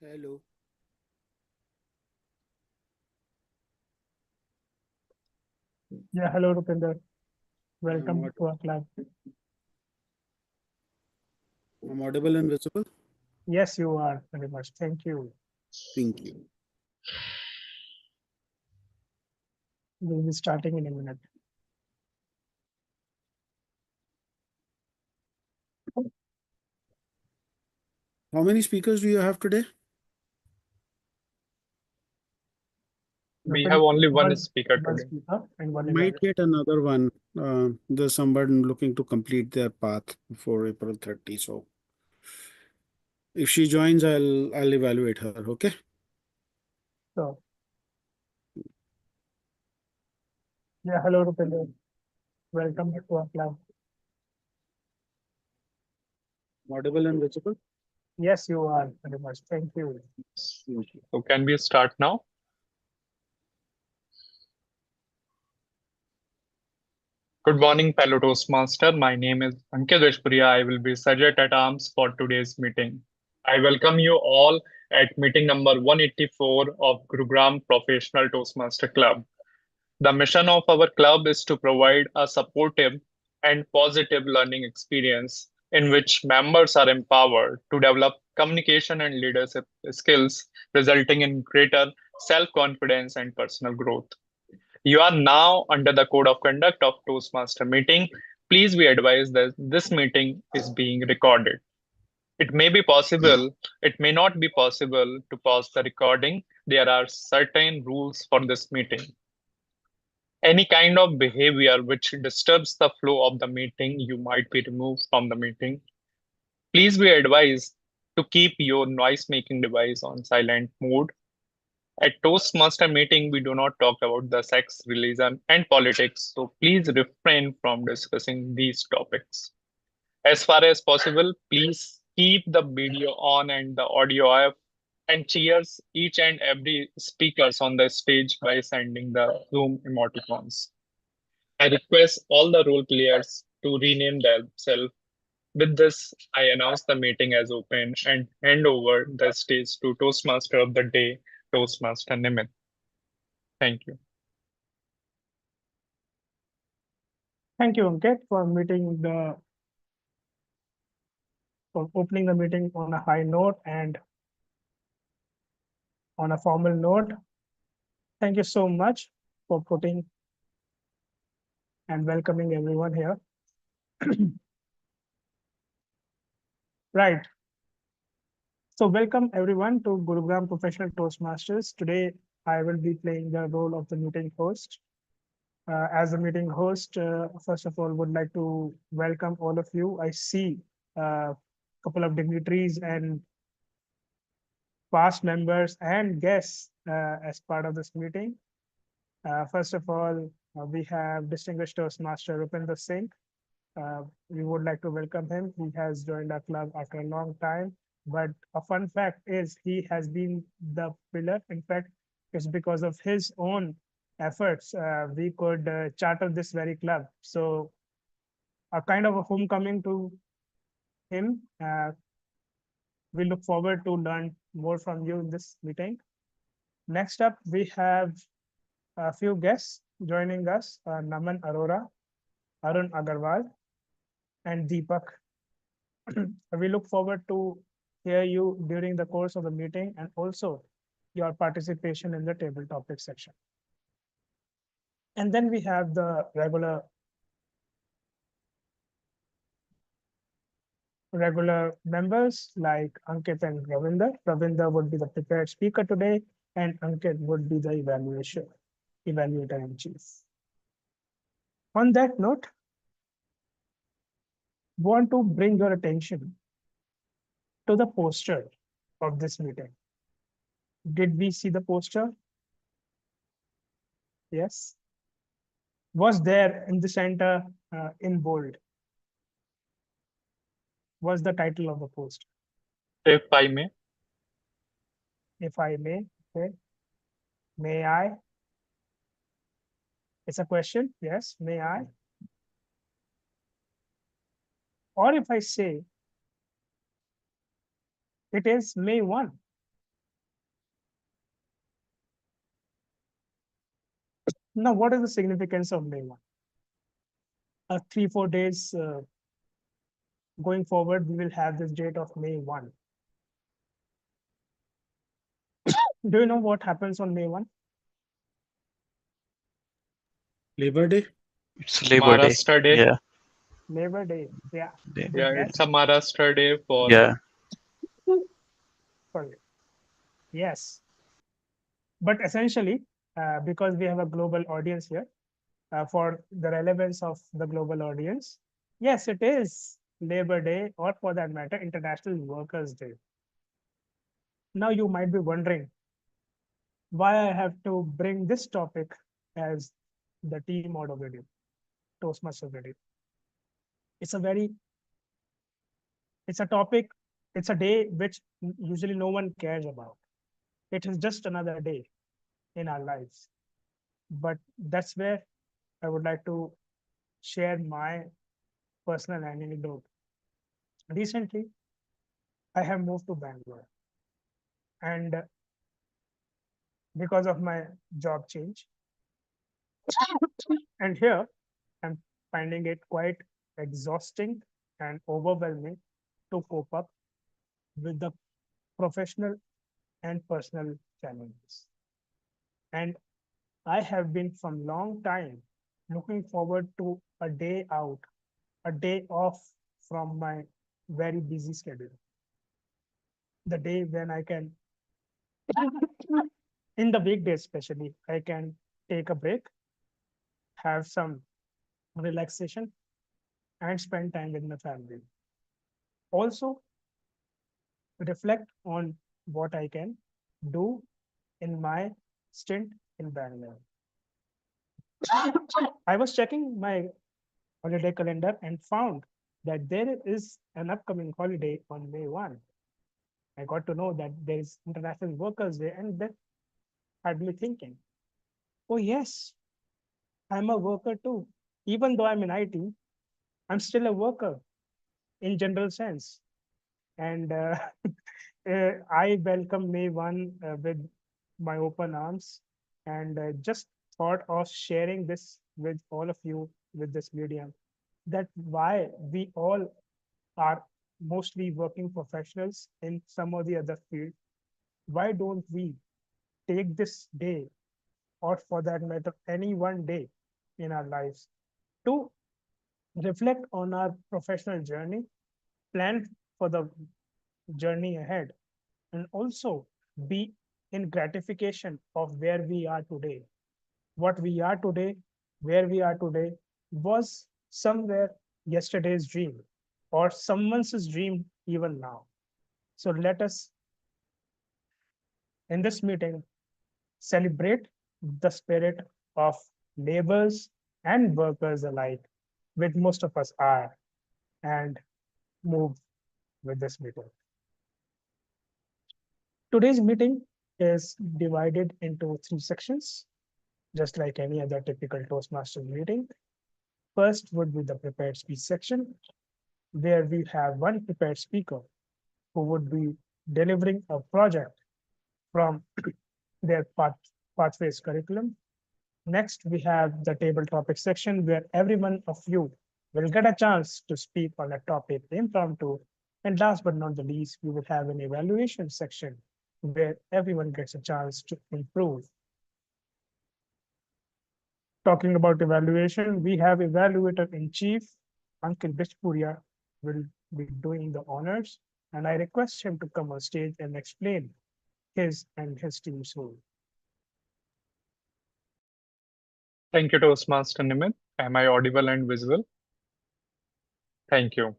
Hello. Yeah, hello, Rupinder. I'm, Welcome aud- to our club. I'm audible and visible. Yes, you are very much. Thank you. Thank you. We'll be starting in a minute. How many speakers do you have today? We have Rupinder, only one one, speaker one today. speaker and one Might evaluator. get another one. There's someone looking to complete their path before April 30. So if she joins, I'll evaluate her. Okay. So, yeah, hello, Rupinder. Welcome to our club. Audible and visible. Yes, you are very much. Thank you. So can we start now? Good morning, fellow Toastmaster. My name is Ankit Deshpuria. I will be Sergeant at Arms for today's meeting. I welcome you all at meeting number 184 of Gurugram Professional Toastmaster Club. The mission of our club is to provide a supportive and positive learning experience in which members are empowered to develop communication and leadership skills, resulting in greater self confidence and personal growth. You are now under the code of conduct of Toastmaster meeting. Please be advised that this meeting is being recorded. It may be possible, it may not be possible to pause the recording. There are certain rules for this meeting. Any kind of behavior which disturbs the flow of the meeting, you might be removed from the meeting. Please be advised to keep your noise making device on silent mode. At Toastmaster meeting, we do not talk about the sex, religion, and politics, so please refrain from discussing these topics. As far as possible, please keep the video on and the audio off, and cheers each and every speakers on the stage by sending the Zoom emoticons. I request all the role players to rename themselves. With this, I announce the meeting as open and hand over the stage to Toastmaster of the day, Toastmaster Nimit. Thank you. Thank you, Ankit, for opening the meeting on a high note and on a formal note. Thank you so much for putting and welcoming everyone here. Right. So welcome everyone to Gurugram Professional Toastmasters. Today, I will be playing the role of the meeting host. As a meeting host, first of all, would like to welcome all of you. I see a couple of dignitaries and past members and guests as part of this meeting. First of all, we have distinguished Toastmaster Rupinder Singh. We would like to welcome him. He has joined our club after a long time. But a fun fact is he has been the pillar. In fact, it's because of his own efforts we could charter this very club. So a kind of a homecoming to him. We look forward to learn more from you in this meeting. Next up, we have a few guests joining us, Naman Arora, Arun Agarwal, and Deepak. We look forward to hear you during the course of the meeting and also your participation in the table topic section. And then we have the regular members like Ankit and Ravinder. Ravinder would be the prepared speaker today, and Ankit would be the evaluator in chief. On that note, want to bring your attention to the poster of this meeting. Did we see the poster? Yes. Was there in the center in bold? Was the title of the post? If I may, If I may, okay. May I? It's a question. Yes, may I? Or if I say, It is May 1. Now, what is the significance of May 1? 3-4 days going forward, we will have this date of May 1. Do you know what happens on May 1? Labor Day? It's Labor Day. Maharashtra Day. Yeah. Labor Day. Yeah. Day. Yeah, Yes. it's a Maharashtra Day for Yeah. Sorry. Yes. But essentially, because we have a global audience here, for the relevance of the global audience, yes, it is Labor Day, or for that matter, International Workers' Day. Now you might be wondering why I have to bring this topic as the team audio video, Toastmaster video. It's a topic, it's a day which usually no one cares about. It is just another day in our lives. But that's where I would like to share my personal anecdote. Recently, I have moved to Bangalore, and because of my job change, and here I'm finding it quite exhausting and overwhelming to cope up with the professional and personal challenges. And I have been from long time looking forward to a day out, a day off from my very busy schedule. The day when I can, in the weekdays especially, I can take a break, have some relaxation, and spend time with my family. Also, reflect on what I can do in my stint in Bangalore. I was checking my holiday calendar and found that there is an upcoming holiday on May 1. I got to know that there is International Workers' Day, and that had me thinking, oh, yes, I'm a worker too. Even though I'm in IT, I'm still a worker in general sense. And I welcome May 1 with my open arms, and just thought of sharing this with all of you with this medium, that why we all are mostly working professionals in some or the other field. Why don't we take this day, or for that matter, any one day in our lives, to reflect on our professional journey, plan for the journey ahead, and also be in gratification of where we are today. What we are today, where we are today, was somewhere yesterday's dream, or someone's dream even now. So let us, in this meeting, celebrate the spirit of laborers and workers alike, which most of us are, and move with this meeting. Today's meeting is divided into 3 sections, just like any other typical Toastmasters meeting. First would be the prepared speech section, where we have one prepared speaker who would be delivering a project from their pathways curriculum. Next, we have the table topic section, where every one of you will get a chance to speak on a topic impromptu. And last but not the least, we will have an evaluation section, where everyone gets a chance to improve. Talking about evaluation, we have evaluator in chief, Ankit Bishpuria, will be doing the honors, and I request him to come on stage and explain his and his team's role. Thank you, Toastmaster Nimit. Am I audible and visible? Thank you.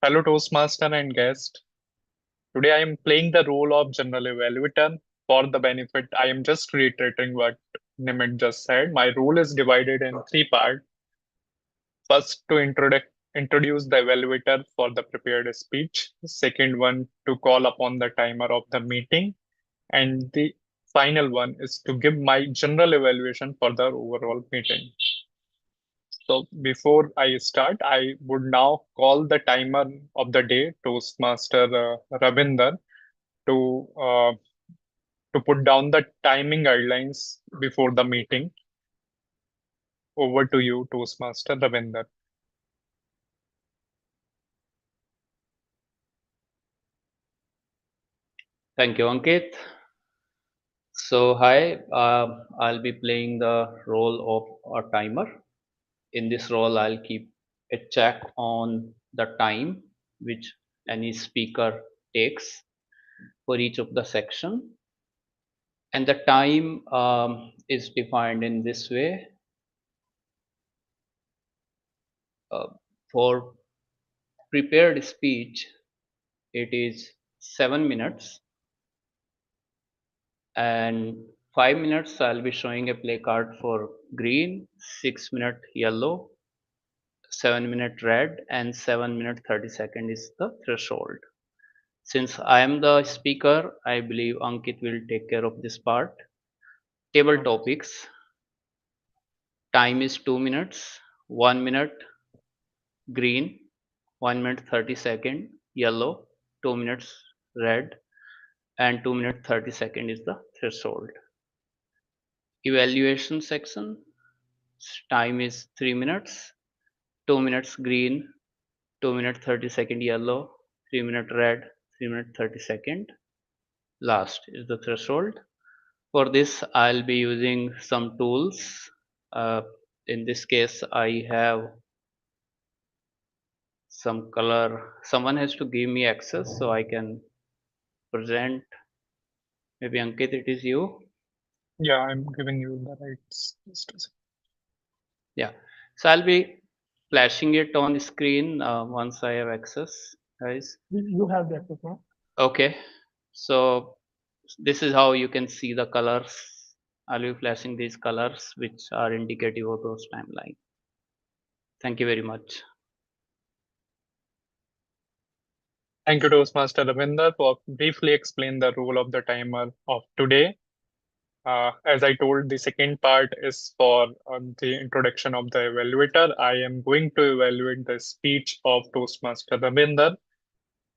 Fellow Toastmaster and guest, today I am playing the role of General Evaluator. For the benefit, I am just reiterating what Nimit just said. My role is divided in 3 parts. First, to introduce the evaluator for the prepared speech. Second one, to call upon the timer of the meeting. And the final one is to give my general evaluation for the overall meeting. So before I start, I would now call the timer of the day, Toastmaster Ravinder, to uh, to put down the timing guidelines before the meeting. Over to you, Toastmaster Ravinder. Thank you, Ankit. So, hi, I'll be playing the role of a timer. In this role, I'll keep a check on the time which any speaker takes for each of the section. And the time is defined in this way. Uh, for prepared speech, it is 7 minutes, and 5 minutes I'll be showing a play card for green, 6 minute yellow, 7 minute red, and 7 minute 30 second is the threshold. Since I am the speaker, I believe Ankit will take care of this part. Table topics: time is 2 minutes, 1 minute green, 1 minute 30 second yellow, 2 minutes red, and 2 minute 30 second is the threshold. Evaluation section: time is 3 minutes, 2 minutes green, 2 minute 30 second yellow, 3 minute red, 3 minute 30 second. Last is the threshold. For this, I'll be using some tools. In this case, I have some color. Someone has to give me access so I can present. Maybe Ankit, it is you. Yeah, I'm giving you the rights. Just a second. Yeah. So I'll be flashing it on the screen once I have access, guys. You have the access now. Okay. So this is how you can see the colors. I'll be flashing these colors which are indicative of those timeline. Thank you very much. Thank you, Toastmaster Ravinder, for briefly explain the role of the timer of today. As I told, the second part is for the introduction of the evaluator. I am going to evaluate the speech of Toastmaster Ravinder.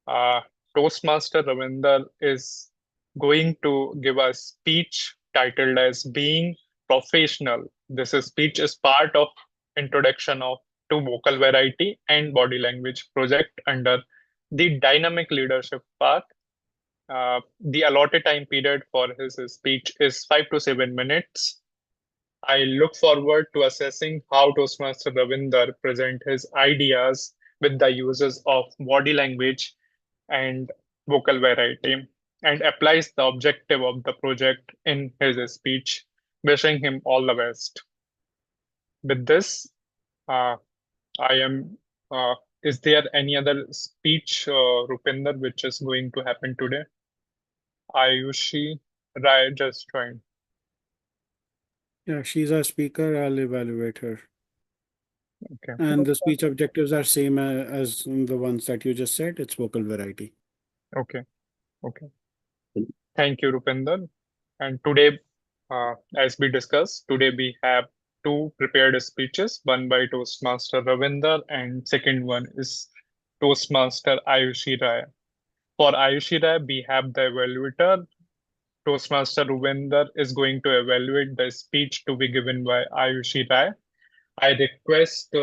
Uh, Toastmaster Ravinder is going to give a speech titled as Being Professional. This speech is part of introduction of to vocal variety and body language project under the dynamic leadership path. The allotted time period for his speech is 5 to 7 minutes. I look forward to assessing how Toastmaster Ravinder present his ideas with the uses of body language and vocal variety and applies the objective of the project in his speech, wishing him all the best. With this, uh, I am. Is there any other speech, Rupinder, which is going to happen today? Ayushi Rai just joined. Yeah, she's our speaker. I'll evaluate her. Okay. And the speech objectives are same as the ones that you just said. It's vocal variety. Okay. Okay. Thank you, Rupinder. And today, as we discussed, today we have two prepared speeches, one by Toastmaster Ravinder and second one is Toastmaster Ayushi Rai. For Ayushi Rai, we have the evaluator. Toastmaster Ravinder is going to evaluate the speech to be given by Ayushi Rai. I request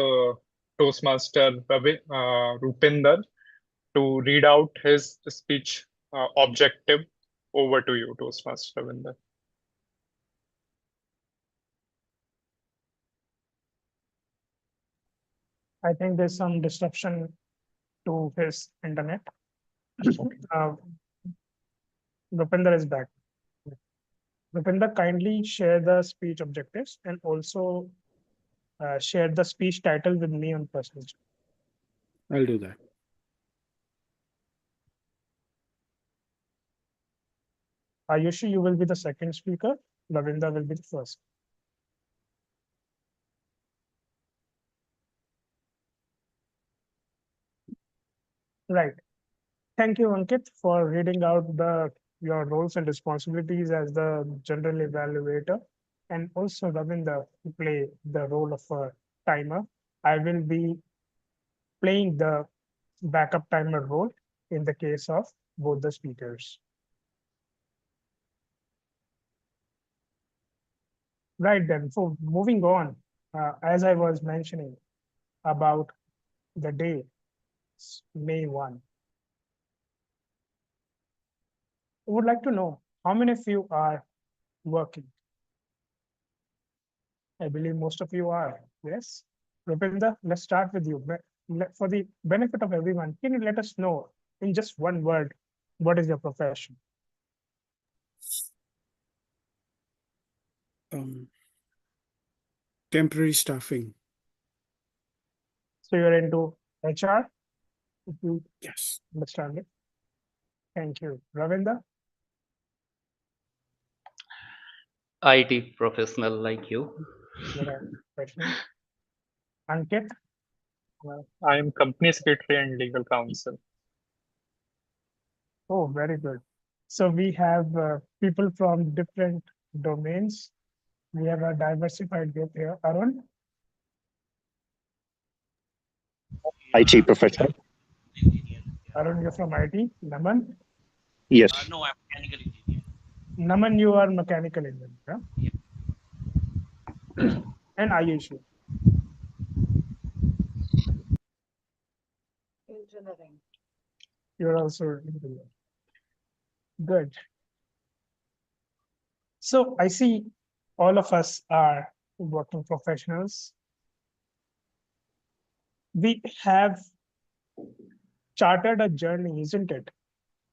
Toastmaster Rupinder to read out his speech objective. Over to you, Toastmaster Ravinder. I think there's some disruption to his internet. Uh, Rupinder is back. Rupinder, kindly share the speech objectives and also share the speech title with me on personal chat. I'll do that. Ayushi, you will be the second speaker. Ravinder will be the first. Right. Thank you, Ankit, for reading out your roles and responsibilities as the general evaluator, and also Ravinder to play the role of a timer. I will be playing the backup timer role in the case of both the speakers. Right then, so moving on, as I was mentioning about the day, May 1, I would like to know how many of you are working? I believe most of you are. Yes. Rupinder, let's start with you. For the benefit of everyone, can you let us know in just one word, what is your profession? Temporary staffing. So you're into HR, if you Yes. understand it. Thank you. Ravinder, IT professional like you. you're a professional. Ankit, I am company secretary and legal counsel. oh, very good. So we have people from different domains. We have a diversified group here. Arun, IT professional. Arun, you're from IT. Naman, Yes. No, I'm mechanical engineer. Naman, you are mechanical engineer. Huh? And Ayush, Engineering. you're also engineer. Good. So I see all of us are working professionals. We have charted a journey, isn't it?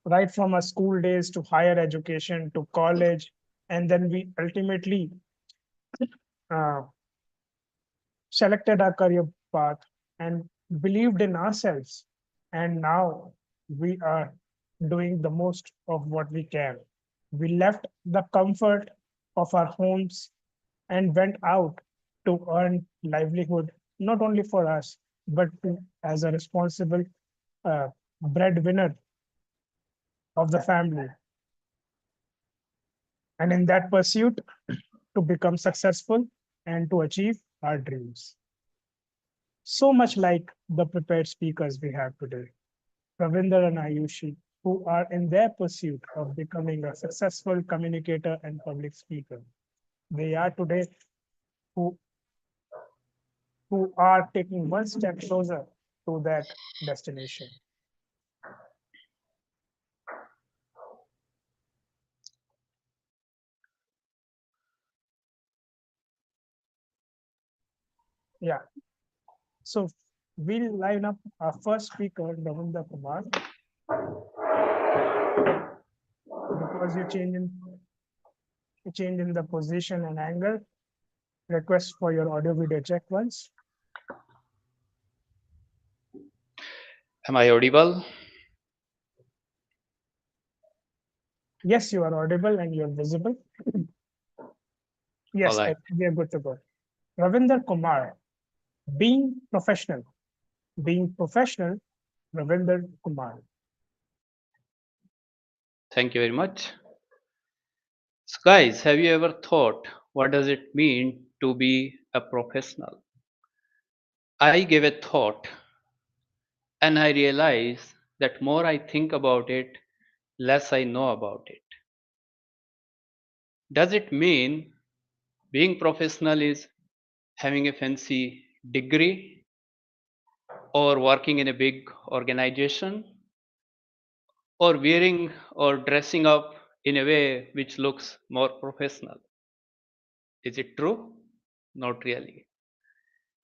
Right from our school days to higher education to college, and then we ultimately uh, selected our career path and believed in ourselves. And now we are doing the most of what we can. We left the comfort of our homes and went out to earn livelihood, not only for us, but as a responsible breadwinner of the family. And in that pursuit, to become successful and to achieve our dreams. So much like the prepared speakers we have today, Ravinder and Ayushi, who are in their pursuit of becoming a successful communicator and public speaker. They are today who, who are taking one step closer to that destination. Yeah. So we'll line up our first speaker, Ravinder Kumar. Because you change in the position and angle, request for your audio video check once. Am I audible? Yes, you are audible and you're visible. Yes, Alright. we are good to go. Ravinder Kumar, being professional, Ravinder Kumar. Thank you very much. So guys, have you ever thought what does it mean to be a professional? I gave a thought and I realized that more I think about it, less I know about it. Does it mean being professional is having a fancy degree or working in a big organization or wearing or dressing up in a way which looks more professional? Is it true? Not really.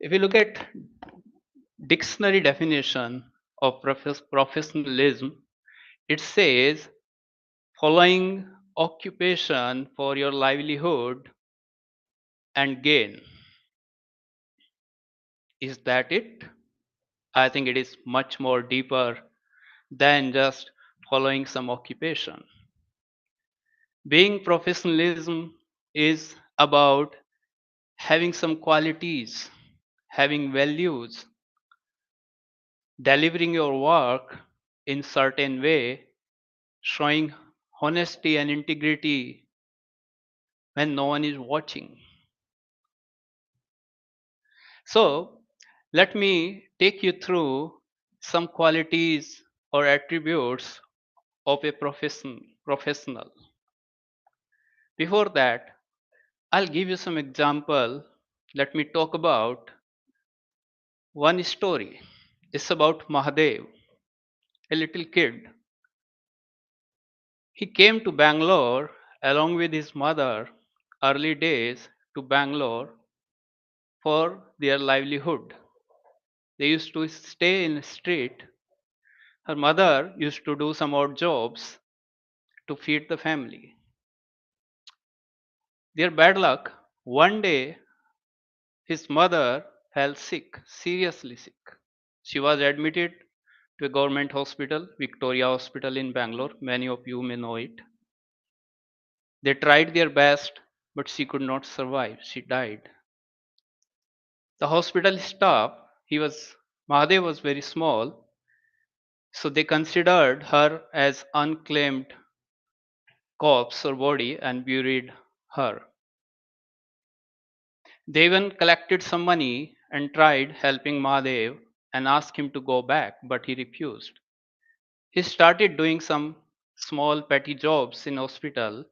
If you look at dictionary definition of professionalism, it says following occupation for your livelihood and gain. Is that it? I think it is much more deeper than just following some occupation. Being professionalism is about having some qualities, having values, delivering your work in certain way, showing honesty and integrity when no one is watching. So let me take you through some qualities or attributes of a professional. Before that, I'll give you some example. Let me talk about one story. It's about Mahadev, a little kid. He came to Bangalore along with his mother early days to Bangalore for their livelihood. They used to stay in the street. Her mother used to do some odd jobs to feed the family. Their bad luck, one day his mother fell sick, seriously sick. She was admitted to a government hospital, Victoria Hospital in Bangalore. Many of you may know it. They tried their best, but she could not survive. She died. The hospital staff, Mahadev was very small, so they considered her as unclaimed corpse or body and buried her. They even collected some money and tried helping Mahadev and asked him to go back, but he refused. He started doing some small petty jobs in hospital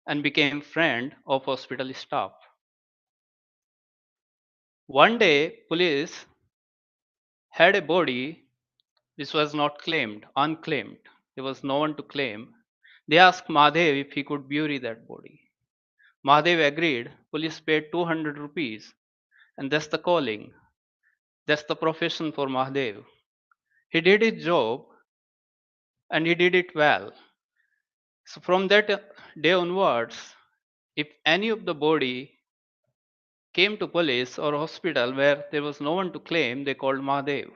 and became friend of hospital staff. One day, police had a body which was not claimed, unclaimed. There was no one to claim. They asked Mahadev if he could bury that body. Mahadev agreed. Police paid 200 rupees, and that's the calling. That's the profession for Mahadev. He did his job and he did it well. So from that day onwards, if any of the body came to police or hospital where there was no one to claim, they called Mahadev.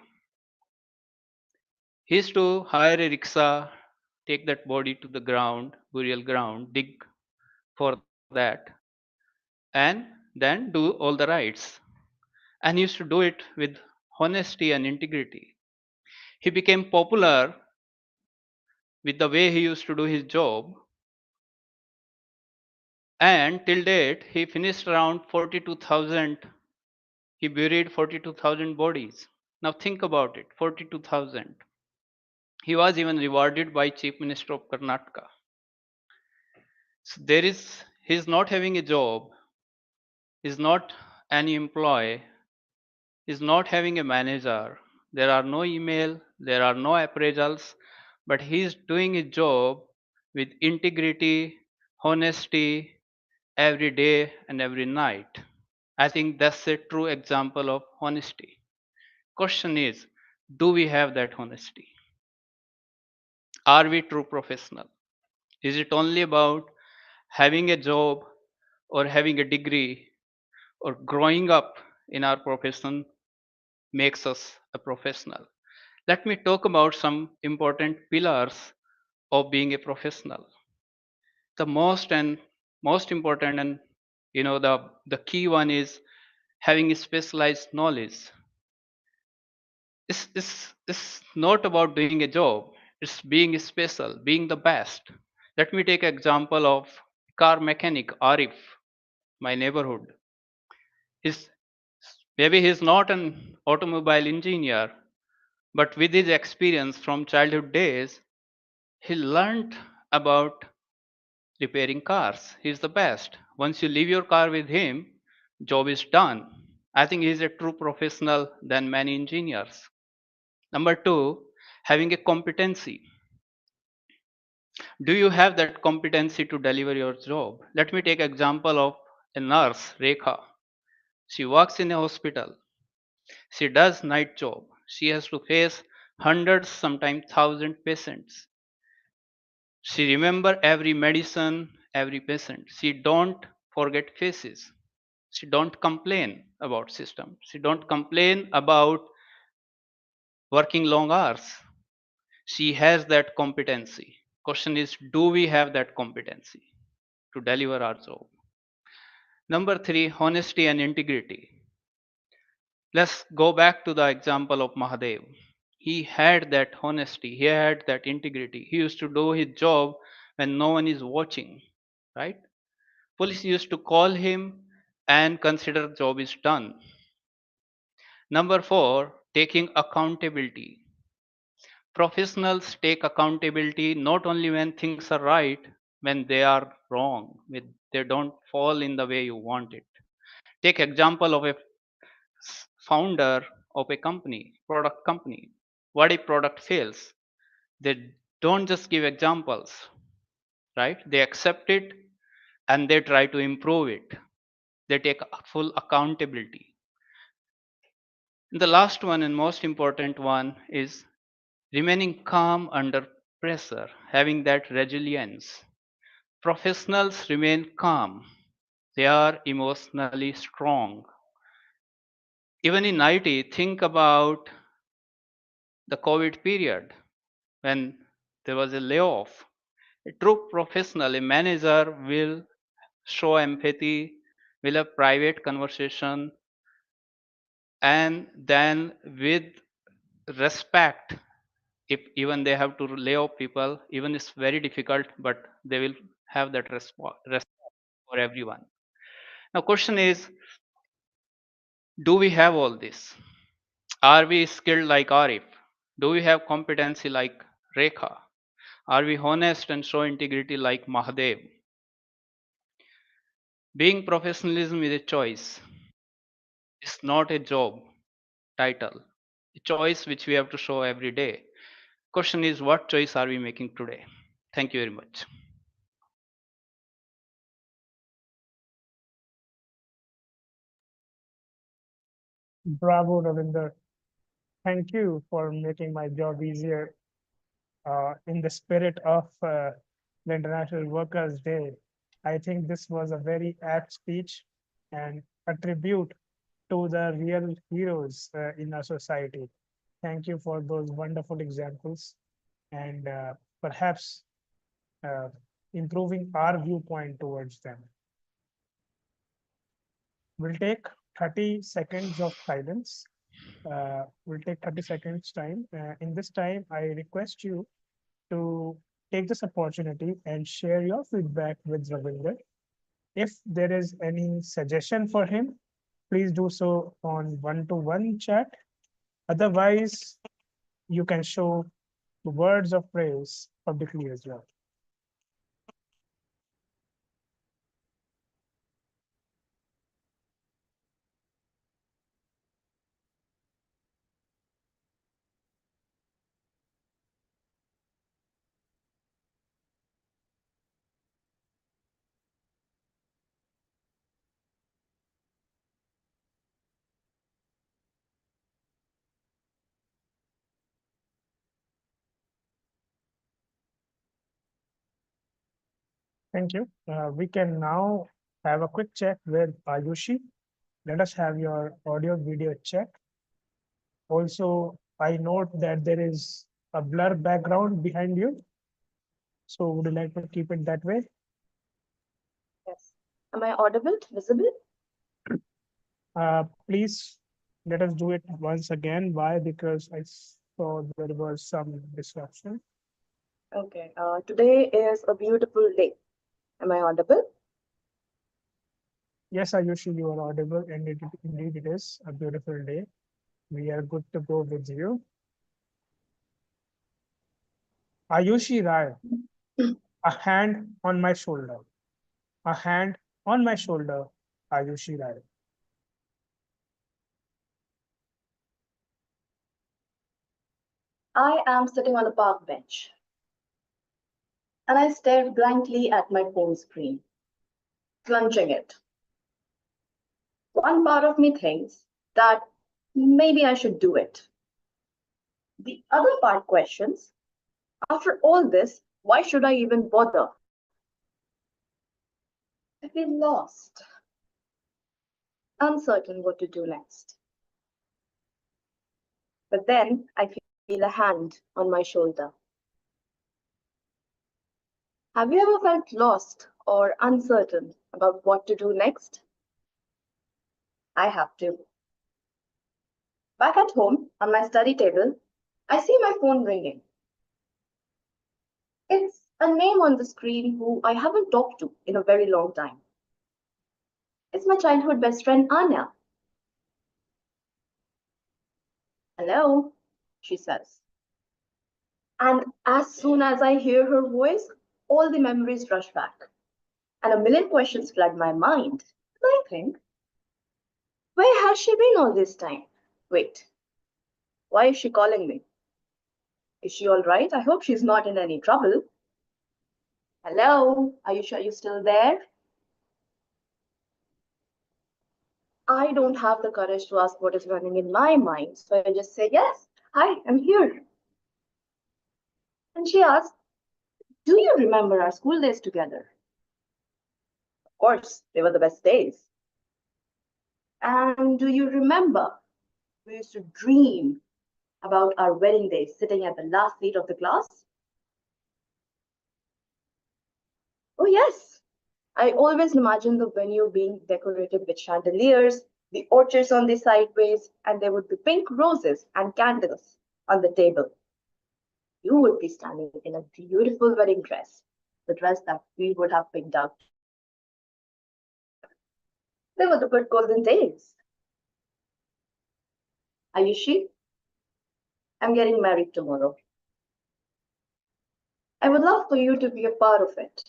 He used to hire a rickshaw, take that body to the ground, burial ground, dig for that, and then do all the rites. And he used to do it with honesty and integrity. He became popular with the way he used to do his job, and till date, he finished around 42,000. He buried 42,000 bodies. Now think about it, 42,000. He was even rewarded by Chief Minister of Karnataka. So he's not having a job, he's not any employee, he's not having a manager. There are no email, there are no appraisals, but he's doing his job with integrity, honesty, every day and every night. I think that's a true example of honesty. Question is, do we have that honesty? Are we true professional? Is it only about having a job or having a degree or growing up in our profession makes us a professional? Let me talk about some important pillars of being a professional. The most important and the key one is having specialized knowledge. It's not about doing a job, it's being special, being the best. Let me take example of car mechanic Arif, my neighborhood. He's Maybe he's not an automobile engineer, but with his experience from childhood days, he learned about repairing cars. He's the best. Once you leave your car with him, job is done. I think he's a true professional than many engineers. Number two, having a competency. Do you have that competency to deliver your job? Let me take example of a nurse, Rekha. She works in a hospital. She does night job. She has to face hundreds, sometimes thousand patients. She remember every medicine, every patient. She don't forget faces. She don't complain about system. She don't complain about working long hours. She has that competency. Question is, do we have that competency to deliver our job? Number three, honesty and integrity. Let's go back to the example of Mahadev. He had that honesty, he had that integrity. He used to do his job when no one is watching, right? Police used to call him and consider job is done. Number 4, taking accountability. Professionals take accountability not only when things are right, when they are wrong, when they don't fall in the way you want it. Take example of a founder of a company, product company. What if product fails? They don't just give examples, right? They accept it and they try to improve it. They take full accountability. And the last one and most important one is remaining calm under pressure, having that resilience. Professionals remain calm. They are emotionally strong. Even in IT, think about the COVID period when there was a layoff. A true professional, a manager will show empathy, will have private conversation, and then with respect, if even they have to lay off people, even it's very difficult, but they will have that respect for everyone. Now question is, do we have all this? Are we skilled like Arif? Do we have competency like Rekha? Are we honest and show integrity like Mahadev? Being professionalism is a choice. It's not a job title. A choice which we have to show every day. Question is, what choice are we making today? Thank you very much. Bravo, Ravinder. Thank you for making my job easier. In the spirit of the International Workers' Day, I think this was a very apt speech and a tribute to the real heroes in our society. Thank you for those wonderful examples and perhaps uh, improving our viewpoint towards them. We'll take 30 seconds of silence. We'll take 30 seconds time. In this time, I request you to take this opportunity and share your feedback with Ravinder. If there is any suggestion for him, please do so on one-to-one chat. Otherwise, you can show words of praise publicly as well. Thank you. We can now have a quick check with Ayushi. Let us have your audio video check. Also, I note that there is a blur background behind you. So would you like to keep it that way? Yes. Am I audible, visible? Please let us do it once again. Why? Because I saw there was some disruption. Okay. Today is a beautiful day. Am I audible? Yes, Ayushi, you are audible, and indeed it is a beautiful day. We are good to go with you. Ayushi Rai, a hand on my shoulder. A hand on my shoulder, Ayushi Rai. I am sitting on a park bench and I stare blankly at my phone screen, clenching it. One part of me thinks that maybe I should do it. The other part questions, after all this, why should I even bother? I feel lost, uncertain what to do next. But then I feel a hand on my shoulder. Have you ever felt lost or uncertain about what to do next? I have to. Back at home, on my study table, I see my phone ringing. It's a name on the screen who I haven't talked to in a very long time. It's my childhood best friend, Anya. Hello, she says. And as soon as I hear her voice, all the memories rush back. And a million questions flood my mind. And I think, where has she been all this time? Wait, why is she calling me? Is she all right? I hope she's not in any trouble. Hello, are you sure you're still there? I don't have the courage to ask what is running in my mind, so I just say, yes, hi, I'm here. And she asks, do you remember our school days together? Of course, they were the best days. And do you remember we used to dream about our wedding day sitting at the last seat of the class? Oh, yes. I always imagine the venue being decorated with chandeliers, the orchards on the sideways, and there would be pink roses and candles on the table. You would be standing in a beautiful wedding dress, the dress that we would have picked out. They were the good golden days. Ayushi, I'm getting married tomorrow. I would love for you to be a part of it.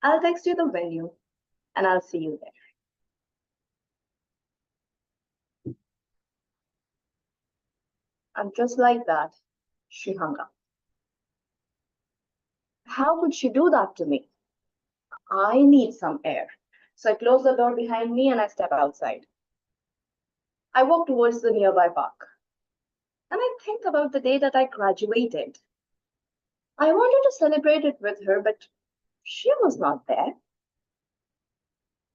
I'll text you the venue and I'll see you there. And just like that, she hung up. How could she do that to me? I need some air. So I close the door behind me and I step outside. I walk towards the nearby park. And I think about the day that I graduated. I wanted to celebrate it with her, but she was not there.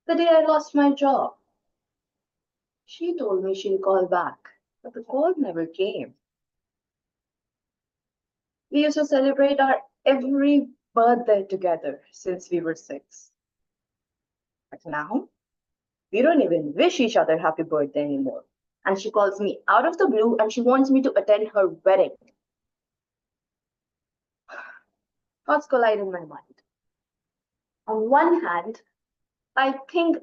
The day I lost my job. She told me she'll call back, but the call never came. We used to celebrate our every birthday together since we were 6. But now, we don't even wish each other happy birthday anymore. And she calls me out of the blue and she wants me to attend her wedding. Thoughts collide in my mind. On one hand, I think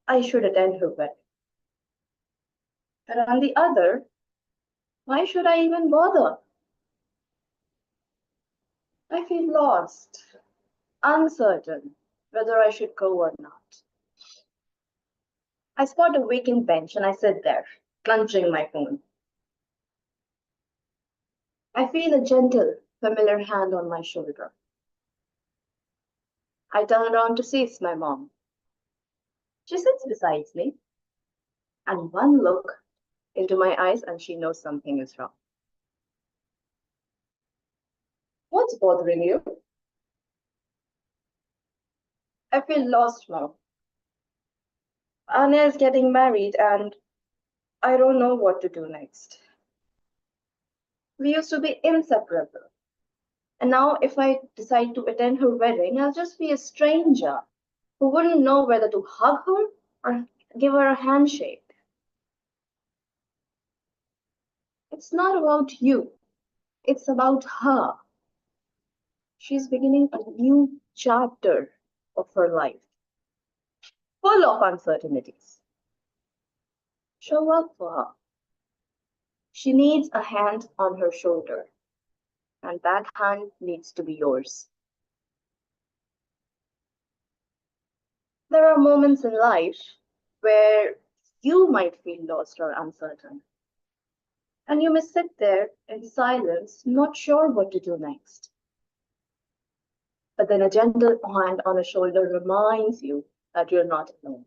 I should attend her wedding. But on the other, why should I even bother? I feel lost, uncertain whether I should go or not. I spot a vacant bench and I sit there, clutching my phone. I feel a gentle, familiar hand on my shoulder. I turn around to see it's my mom. She sits beside me, and one look into my eyes and she knows something is wrong. What's bothering you? I feel lost now. Anya is getting married and I don't know what to do next. We used to be inseparable. And now if I decide to attend her wedding, I'll just be a stranger who wouldn't know whether to hug her or give her a handshake. It's not about you. It's about her. She's beginning a new chapter of her life, full of uncertainties. Show up for her. She needs a hand on her shoulder, and that hand needs to be yours. There are moments in life where you might feel lost or uncertain, and you may sit there in silence, not sure what to do next. But then a gentle hand on a shoulder reminds you that you're not alone.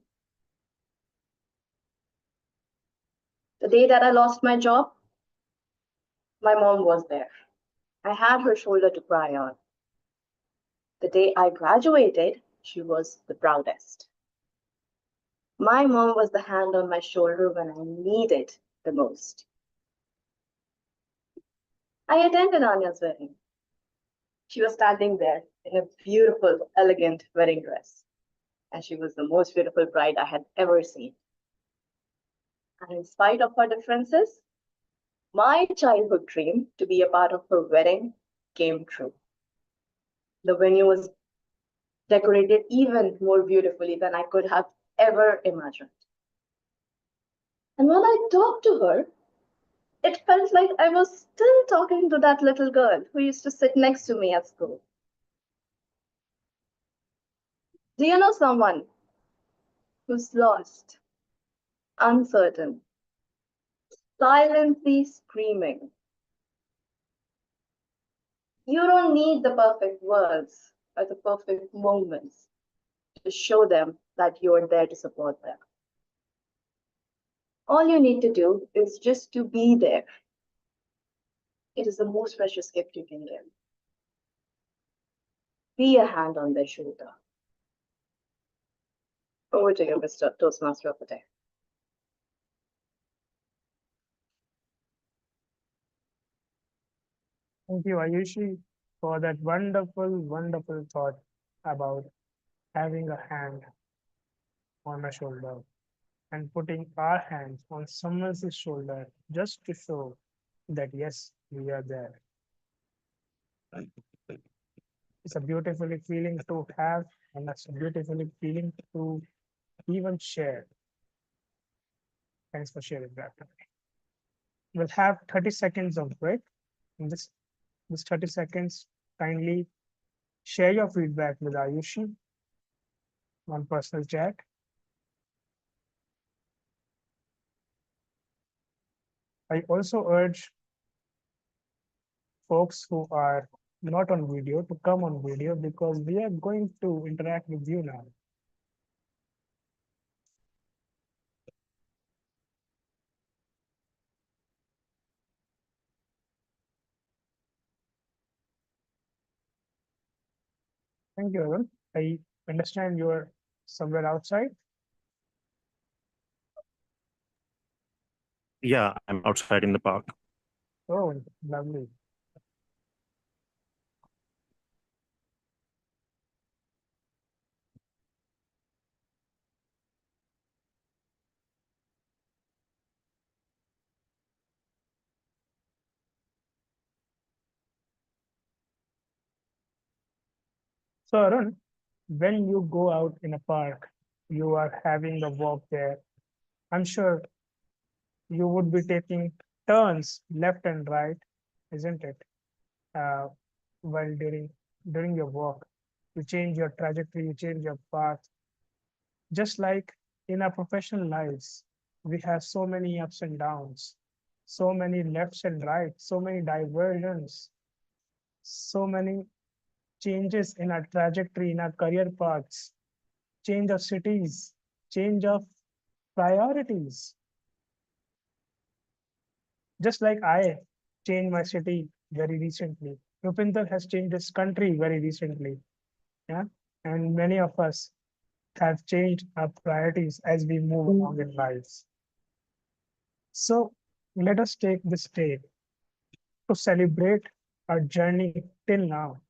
The day that I lost my job, my mom was there. I had her shoulder to cry on. The day I graduated, she was the proudest. My mom was the hand on my shoulder when I needed the most. I attended Anya's wedding. She was standing there in a beautiful, elegant wedding dress, and she was the most beautiful bride I had ever seen. And in spite of her differences, my childhood dream to be a part of her wedding came true. The venue was decorated even more beautifully than I could have ever imagined. And when I talked to her, It felt like I was still talking to that little girl who used to sit next to me at school. Do you know someone who's lost, uncertain, silently screaming? You don't need the perfect words or the perfect moments to show them that you're there to support them. All you need to do is just to be there. It is the most precious gift you can give. Be a hand on their shoulder. Over to you, Mr. Toastmaster of the day. Thank you, Ayushi, for that wonderful, wonderful thought about having a hand on a shoulder and putting our hands on someone else's shoulder just to show that yes, we are there. It's a beautifully feeling to have, and it's a beautifully feeling to even share. Thanks for sharing that. We'll have 30 seconds of break. In this 30 seconds, kindly share your feedback with Ayushi on personal chat. I also urge folks who are not on video to come on video because we are going to interact with you now. Thank you, Arun. I understand you're somewhere outside. Yeah, I'm outside in the park. Oh, lovely. So, Arun, when you go out in a park, you are having a walk there. I'm sure you would be taking turns left and right, isn't it? Uh, while during your walk, you change your trajectory, you change your path. Just like in our professional lives, we have so many ups and downs, so many lefts and rights, so many diversions, so many changes in our trajectory, in our career paths, change of cities, change of priorities. Just like I changed my city very recently. Rupinder has changed his country very recently. Yeah. And many of us have changed our priorities as we move along in lives. So let us take this day to celebrate our journey till now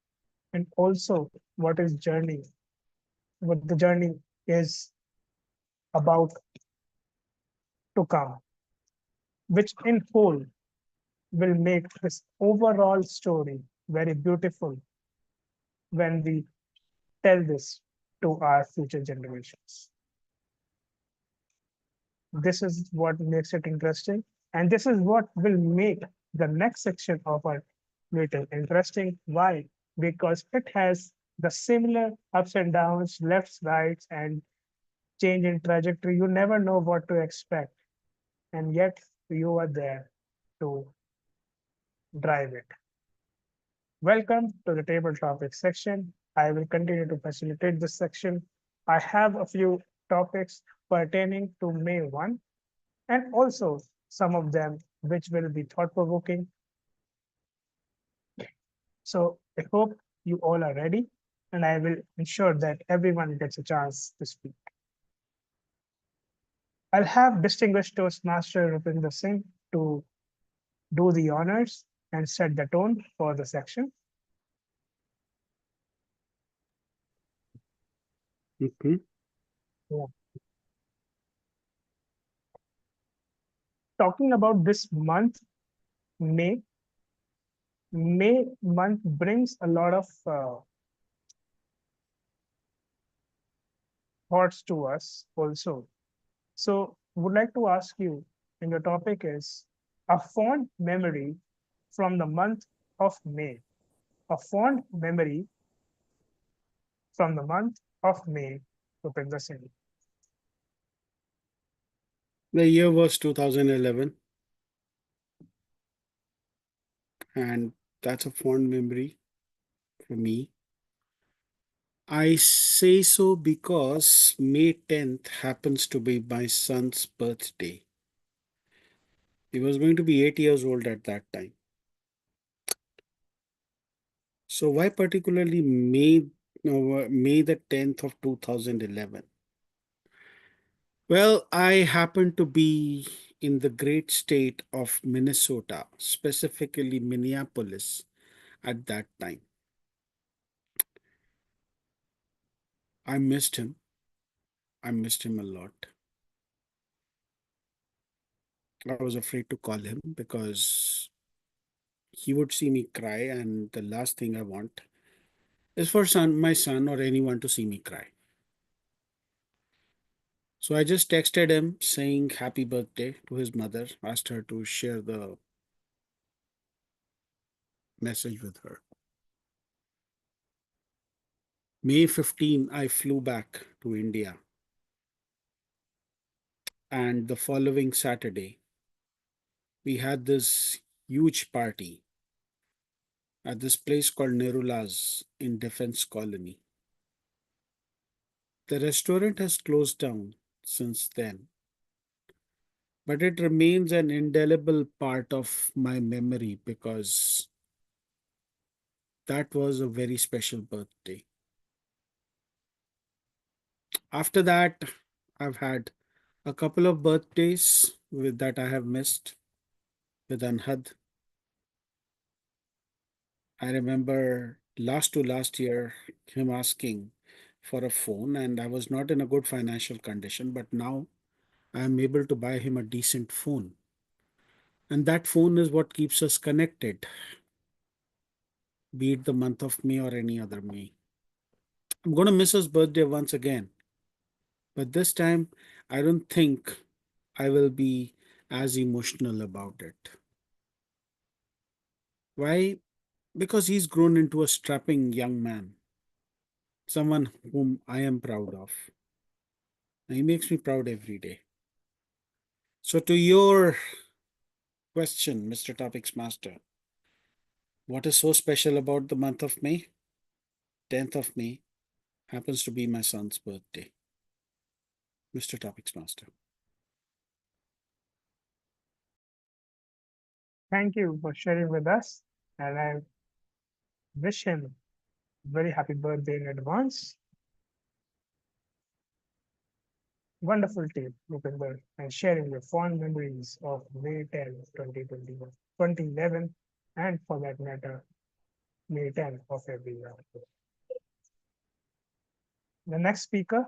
and also what is journey, what the journey is about to come, which in whole will make this overall story very beautiful when we tell this to our future generations. This is what makes it interesting. And this is what will make the next section of our meeting interesting. Why? Because it has the similar ups and downs, lefts, rights, and change in trajectory. You never know what to expect. And yet you are there to drive it. Welcome to the table topics section. I will continue to facilitate this section. I have a few topics pertaining to May 1 and also some of them which will be thought-provoking. So I hope you all are ready and I will ensure that everyone gets a chance to speak. I'll have distinguished Toastmaster Rupinder Singh to do the honors and set the tone for the section. Okay. Yeah. Talking about this month, May month brings a lot of thoughts to us also. So would like to ask you, and your topic is A fond memory from the month of May. A fond memory from the month of May, Rupinder Singh. The year was 2011, and that's a fond memory for me. I say so because May 10th happens to be my son's birthday. He was going to be 8 years old at that time. So why particularly May the 10th of 2011? Well, I happen to be in the great state of Minnesota, specifically Minneapolis, at that time. I missed him. I missed him a lot. I was afraid to call him because he would see me cry, and the last thing I want is for my son or anyone to see me cry. So I just texted him saying happy birthday to his mother, asked her to share the message with her. May 15, I flew back to India. And the following Saturday, we had this huge party at this place called Nerula's in Defense Colony. The restaurant has closed down since then, but it remains an indelible part of my memory because that was a very special birthday. After that, I've had a couple of birthdays that I have missed with Anhad. I remember last to last year him asking for a phone, and I was not in a good financial condition, but now I am able to buy him a decent phone. And that phone is what keeps us connected, be it the month of May or any other May. I'm going to miss his birthday once again, but this time I don't think I will be as emotional about it. Why? Because he's grown into a strapping young man, someone whom I am proud of. And he makes me proud every day. So, to your question, Mr. Topics Master, what is so special about the month of May? 10th of May happens to be my son's birthday. Mr. Topics Master. Thank you for sharing with us, and I wish him very happy birthday in advance. Wonderful tale, Rupinder, and sharing your fond memories of May 10, 2021, 2011, and for that matter, May 10 of every year. The next speaker,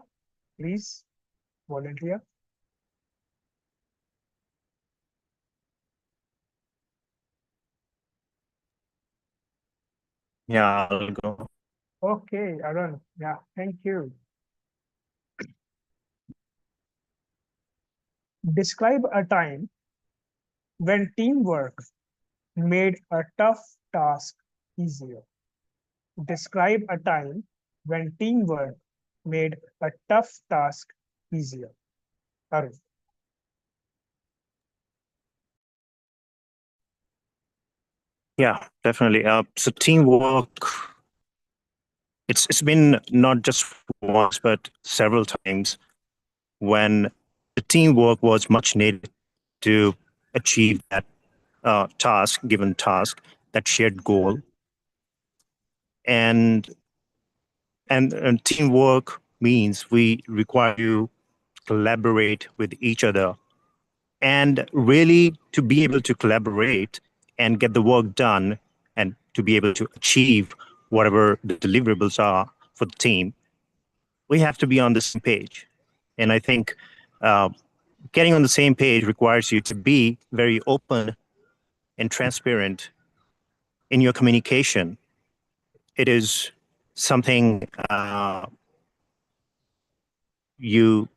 please volunteer. Yeah, I'll go. Okay, Arun. Yeah, thank you. Describe a time when teamwork made a tough task easier. Describe a time when teamwork made a tough task easier. Arun. Yeah, definitely. So teamwork, it's been not just once, but several times when the teamwork was much needed to achieve that given task, that shared goal. And and teamwork means we require to collaborate with each other, and really to be able to collaborate and get the work done and to be able to achieve whatever the deliverables are for the team, we have to be on the same page. And I think getting on the same page requires you to be very open and transparent in your communication. It is something you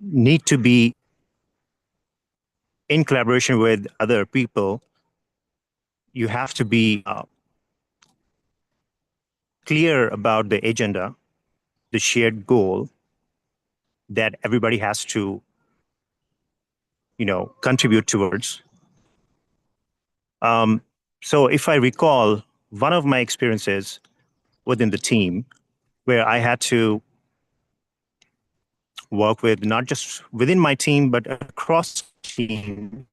need to be in collaboration with other people, you have to be clear about the agenda, the shared goal that everybody has to, contribute towards. So if I recall, one of my experiences within the team where I had to work with not just within my team, but across the team,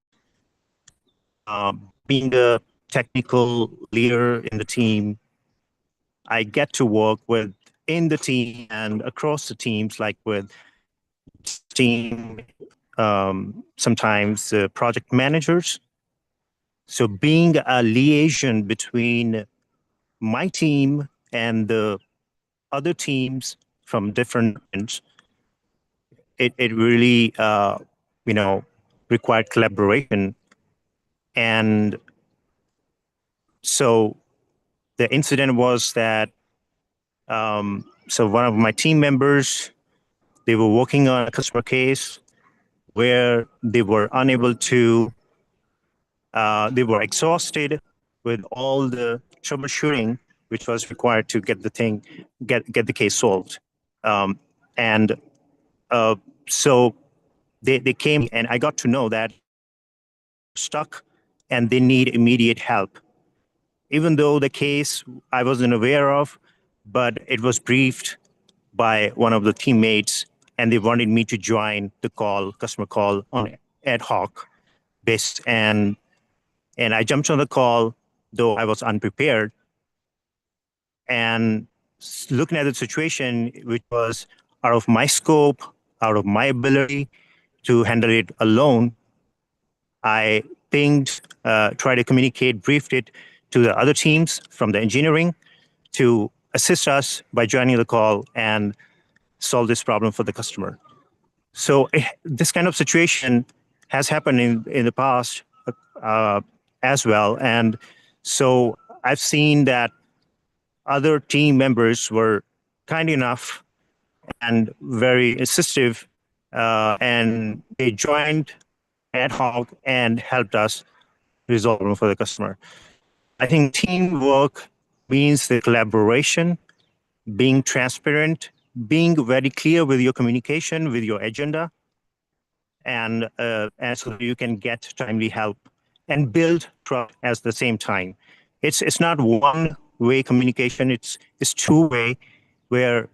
being a technical leader in the team, I get to work with in the team and across the teams, like with team, sometimes project managers. So being a liaison between my team and the other teams from different ends, it really required collaboration. And so the incident was that so one of my team members, they were working on a customer case where they were unable to, they were exhausted with all the troubleshooting which was required to get get the case solved. And so they came and I got to know that stuck and they need immediate help. Even though the case I wasn't aware of, but it was briefed by one of the teammates and they wanted me to join the customer call on ad hoc basis. And I jumped on the call, though I was unprepared. And looking at the situation, which was out of my scope, out of my ability to handle it alone, I pinged, tried to communicate, briefed it to the other teams from the engineering to assist us by joining the call and solve this problem for the customer. So this kind of situation has happened in the past as well. And so I've seen that other team members were kind enough and very assistive, and they joined ad hoc and helped us resolve them for the customer. I think teamwork means the collaboration, being transparent, being very clear with your communication, with your agenda, and so that you can get timely help and build trust at the same time. It's not one-way communication. It's two-way, where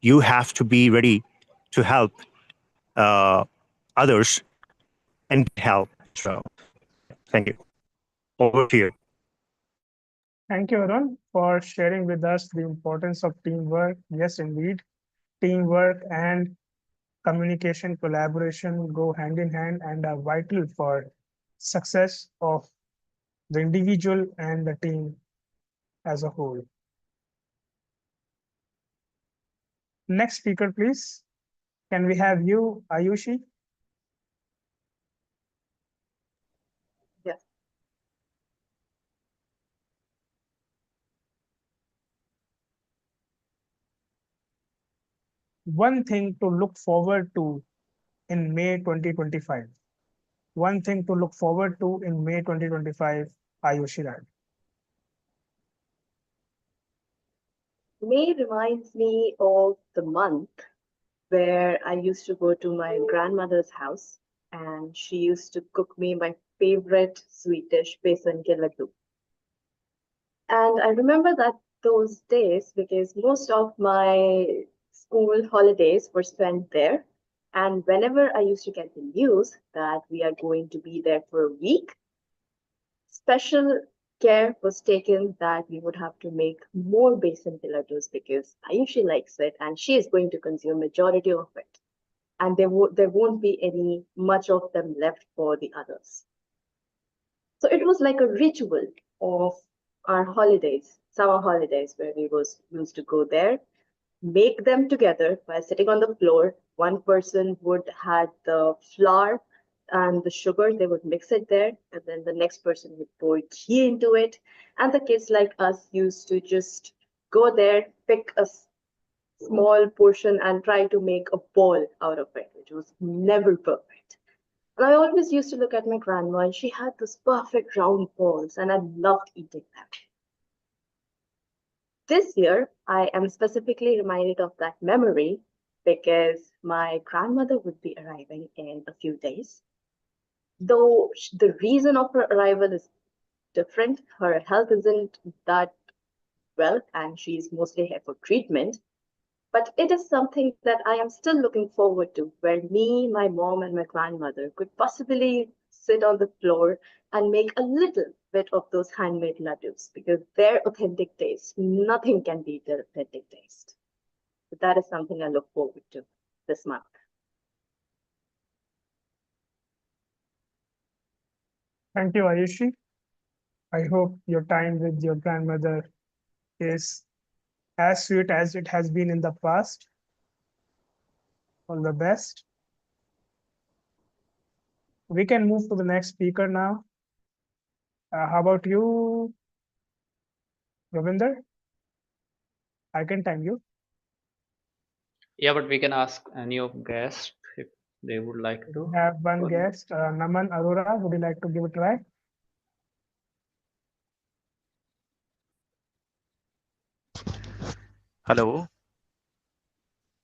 you have to be ready to help others and get help. So, thank you. Over to you. Thank you, Arun, for sharing with us the importance of teamwork. Yes, indeed, teamwork and communication, collaboration go hand in hand and are vital for success of the individual and the team as a whole. Next speaker, please. Can we have you, Ayushi? Yes. One thing to look forward to in May 2025. One thing to look forward to in May 2025, Ayushi Rai. May reminds me of the month where I used to go to my grandmother's house and she used to cook me my favorite sweet dish, besan ke laddu. And I remember that those days because most of my school holidays were spent there. And whenever I used to get the news that we are going to be there for a week, special care was taken that we would have to make more besan ke laddus because Ayushi likes it and she is going to consume majority of it. And there won't be any much of them left for the others. So it was like a ritual of our holidays, summer holidays, where we used to go there, make them together by sitting on the floor. One person would had the flour and the sugar, they would mix it there, and then the next person would pour ghee into it. And the kids like us used to just go there, pick a small portion and try to make a ball out of it, which was never perfect. And I always used to look at my grandma, and she had those perfect round balls, and I loved eating them. This year, I am specifically reminded of that memory because my grandmother would be arriving in a few days. Though the reason of her arrival is different, her health isn't that well, and she's mostly here for treatment. But it is something that I am still looking forward to, where me, my mom, and my grandmother could possibly sit on the floor and make a little bit of those handmade laddus because their authentic taste, nothing can beat their authentic taste. So that is something I look forward to this month. Thank you, Ayushi. I hope your time with your grandmother is as sweet as it has been in the past. All the best. We can move to the next speaker now. How about you, Ravinder? I can time you. Yeah, but we can ask any of guests if they would like We to. have one Go ahead. guest, Naman Arora. Would you like to give it a try? Hello.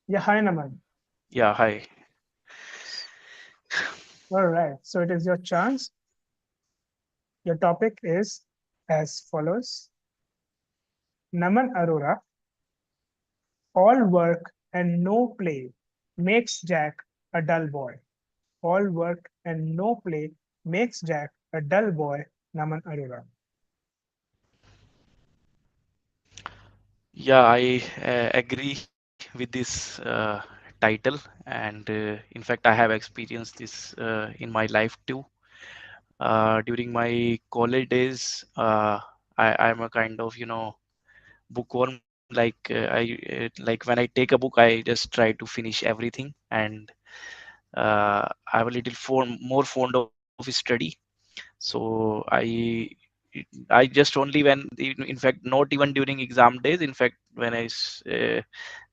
Yeah, hi, Naman. Yeah, hi. All right, so it is your chance. Your topic is as follows. Naman Arora, all work and no play makes Jack a dull boy. All work and no play makes Jack a dull boy, Naman Arora. Yeah, I agree with this title, and in fact, I have experienced this in my life too. During my college days, I'm a kind of, bookworm. Like when I take a book, I just try to finish everything, and I'm a little more fond of study. So I just only when in fact not even during exam days. In fact, when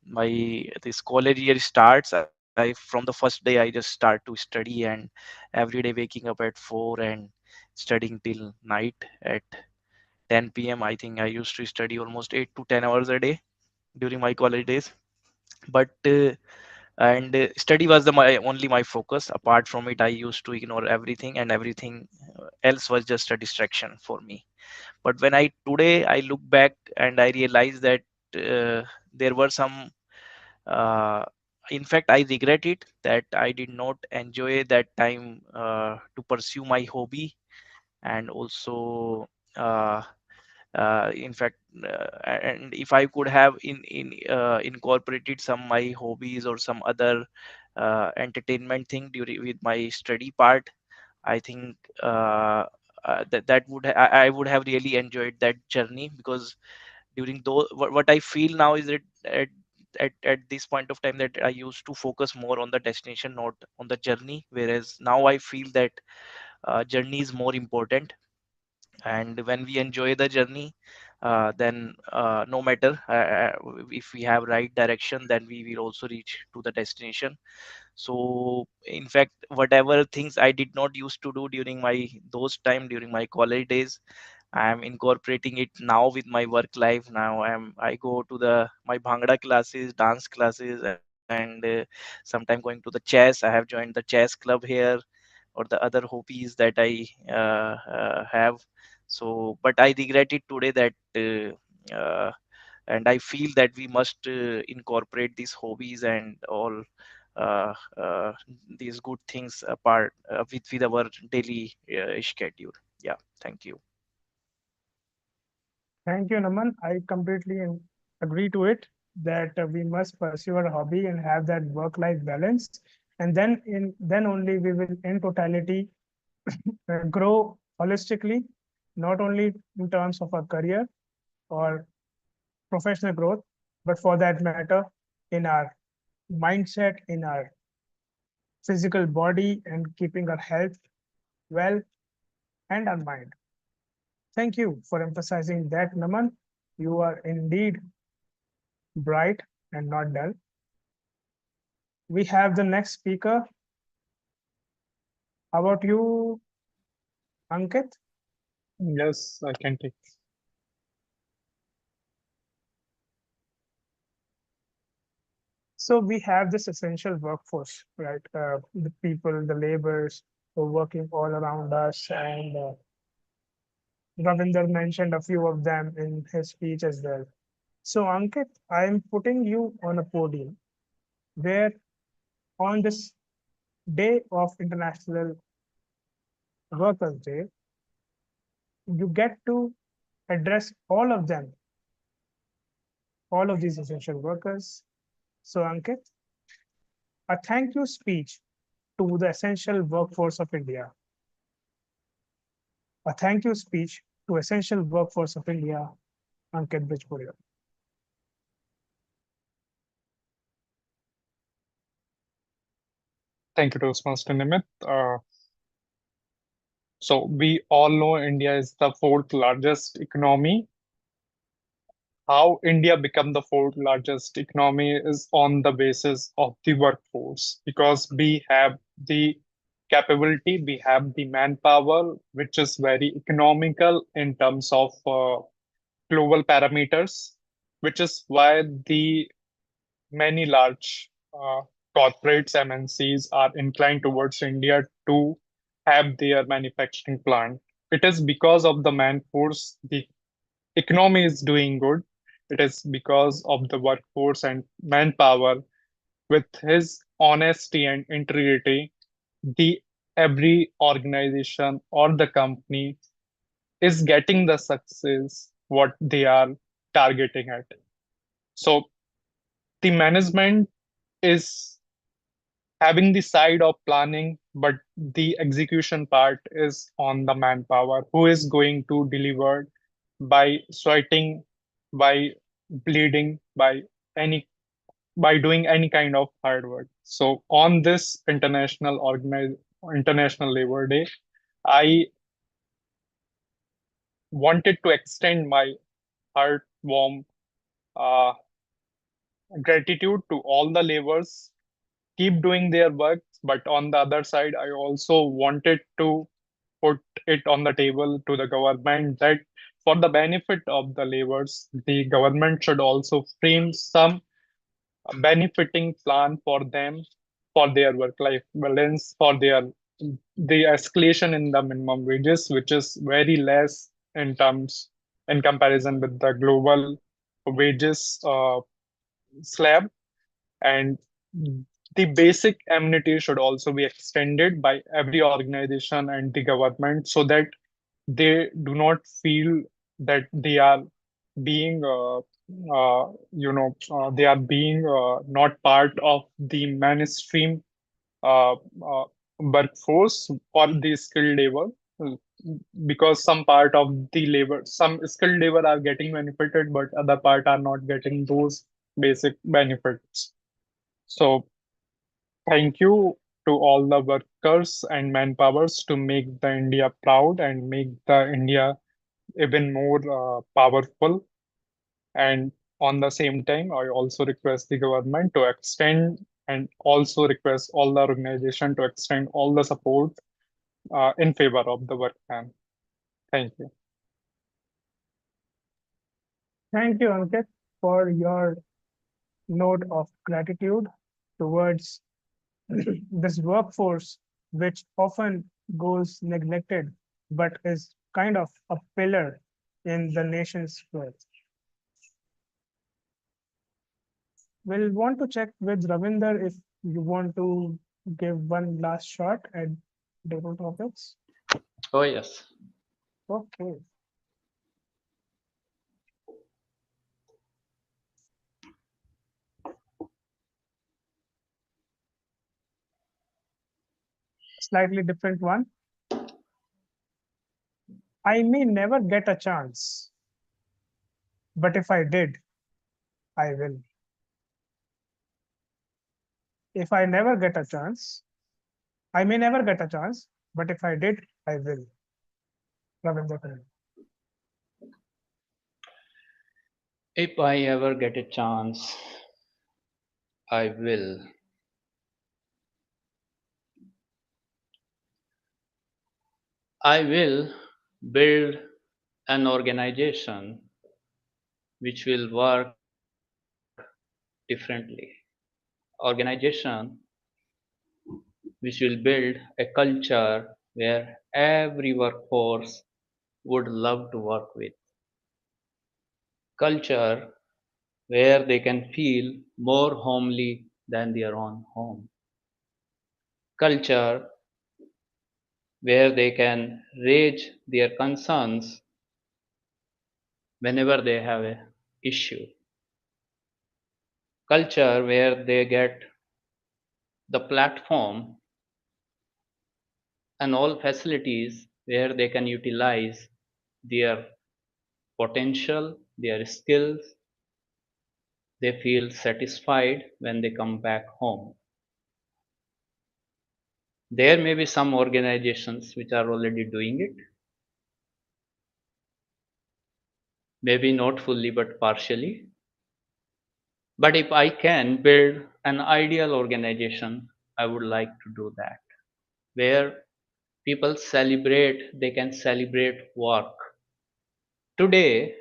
my this college year starts, I from the first day I just start to study, and every day waking up at 4 and studying till night at 10 p.m. I think I used to study almost 8 to 10 hours a day during my college days. But and study was my only my focus. Apart from it, I used to ignore everything, and everything else was just a distraction for me. But when I today I look back and I realize that there were some uh, in fact I regret it that I did not enjoy that time to pursue my hobby, and also uh, in fact and if I could have incorporated some my hobbies or some other entertainment thing during with my study part, I think that I would have really enjoyed that journey. Because during those what I feel now is that at this point of time that I used to focus more on the destination, not on the journey, whereas now I feel that journey is more important. And when we enjoy the journey, then no matter if we have right direction, then we will also reach to the destination. So in fact, whatever things I did not used to do during my those time during my college days, I am incorporating it now with my work life. Now I go to the my bhangra classes, dance classes, and sometime going to the chess. I have joined the chess club here, or the other hobbies that I have. So, but I regret it today that. And I feel that we must incorporate these hobbies and all uh, uh, these good things apart with our daily schedule. Yeah, thank you. Thank you, Naman. I completely agree to it that we must pursue our hobby and have that work-life balance, and then only we will, in totality, grow holistically, not only in terms of our career or professional growth, but for that matter, in our mindset, in our physical body, and keeping our health well and our mind. Thank you for emphasizing that, Naman. You are indeed bright and not dull. We have the next speaker, How about you, Ankit? Yes, I can take. So we have this essential workforce, right? The people, the laborers who are working all around us, and Ravinder mentioned a few of them in his speech as well. So Ankit, I am putting you on a podium where on this day of International Workers' Day, you get to address all of them, all of these essential workers. So Ankit, a thank you speech to the essential workforce of India. A thank you speech to essential workforce of India, Ankit Bijpuria. Thank you, Toastmaster Nimit. So we all know India is the fourth largest economy. How India become the fourth largest economy is on the basis of the workforce, because we have the capability, we have the manpower, which is very economical in terms of global parameters, which is why the many large corporates, MNCs, are inclined towards India to have their manufacturing plant. It is because of the man force the economy is doing good. It is because of the workforce and manpower with his honesty and integrity, the every organization or the company is getting the success what they are targeting at. So the management is having the side of planning, but the execution part is on the manpower who is going to deliver by sweating, by bleeding, any by doing any kind of hard work. So on this International Labor Day, I wanted to extend my heartwarm uh, gratitude to all the laborers. Keep doing their work, but on the other side, I also wanted to put it on the table to the government that for the benefit of the laborers, the government should also frame some benefiting plan for them for their work life balance, for their the escalation in the minimum wages, which is very less in terms in comparison with the global wages slab. And the basic amenity should also be extended by every organization and the government, so that they do not feel that they are being they are being not part of the mainstream uh, uh, workforce or the skilled labor, because some part of the labor, some skilled labor are getting benefited, but other part are not getting those basic benefits. So thank you to all the workers and manpowers to make the India proud and make the India even more powerful. And on the same time, I also request the government to extend and also request all the organization to extend all the support in favor of the work plan. Thank you. Thank you, Ankit, for your note of gratitude towards this workforce, which often goes neglected, but is kind of a pillar in the nation's growth. We'll want to check with Ravinder if you want to give one last shot at different topics. Oh, yes. Okay. Slightly different one. I may never get a chance, but if I did, I will. If I never get a chance, I may never get a chance, but if I did, I will. Ravinder Karan. If I ever get a chance, I will. I will build an organization which will work differently. Organization which will build a culture where every workforce would love to work with. Culture where they can feel more homely than their own home. Culture where they can raise their concerns whenever they have a issue. Culture where they get the platform and all facilities where they can utilize their potential, their skills. They feel satisfied when they come back home. There may be some organizations which are already doing it, maybe not fully but partially. But if I can build an ideal organization, I would like to do that, where people celebrate, they can celebrate work. Today,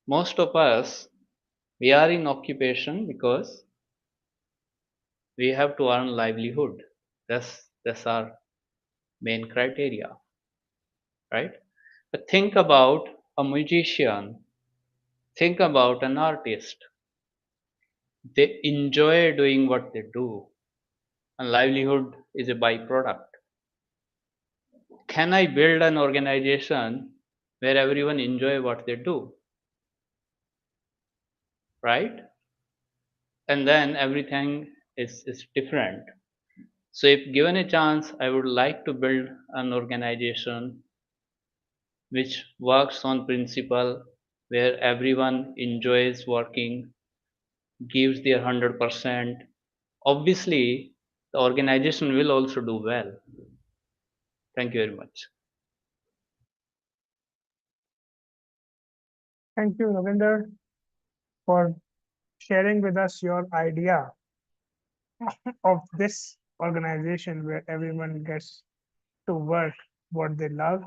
most of us, we are in occupation because we have to earn livelihood. That's our main criteria, right? But think about a musician, think about an artist. They enjoy doing what they do, and livelihood is a byproduct. Can I build an organization where everyone enjoy what they do, right? And then everything is different. So if given a chance, I would like to build an organization which works on principle where everyone enjoys working, gives their 100%. Obviously, the organization will also do well. Thank you very much. Thank you, Ravinder, for sharing with us your idea of this organization where everyone gets to work what they love.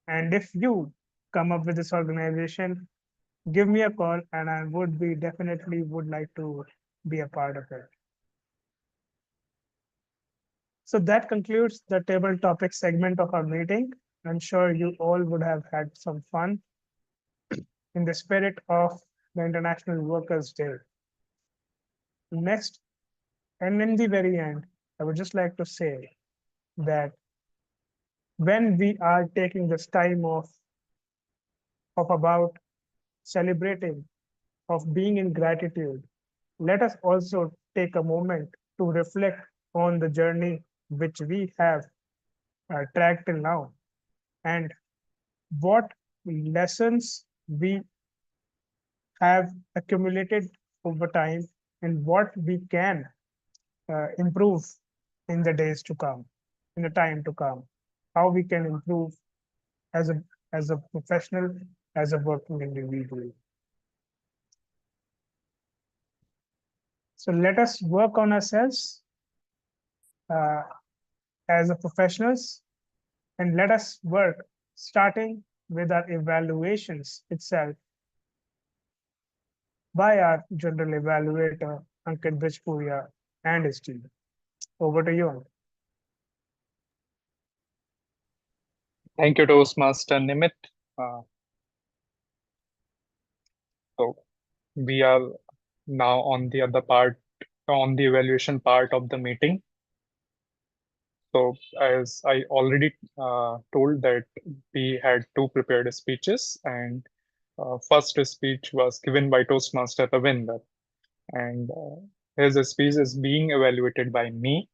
And if you come up with this organization, give me a call and I would be definitely would like to be a part of it. So that concludes the table topic segment of our meeting. I'm sure you all would have had some fun in the spirit of the International Workers' Day. Next, and in the very end, I would just like to say that when we are taking this time of about celebrating, of being in gratitude, let us also take a moment to reflect on the journey which we have tracked till now and what lessons we have accumulated over time and what we can improve in the days to come, in the time to come, how we can improve as a professional, as a working individual. So let us work on ourselves uh, as a professionals, and let us work starting with our evaluations itself by our general evaluator, Ankit Bijpuria, and his team. Over to you, Ankit. Thank you, Toastmaster Nimit. Uh, so we are now on the other part, on the evaluation part of the meeting. So as I already told that we had two prepared speeches, and first speech was given by Toastmaster Ravinder, and his speech is being evaluated by me.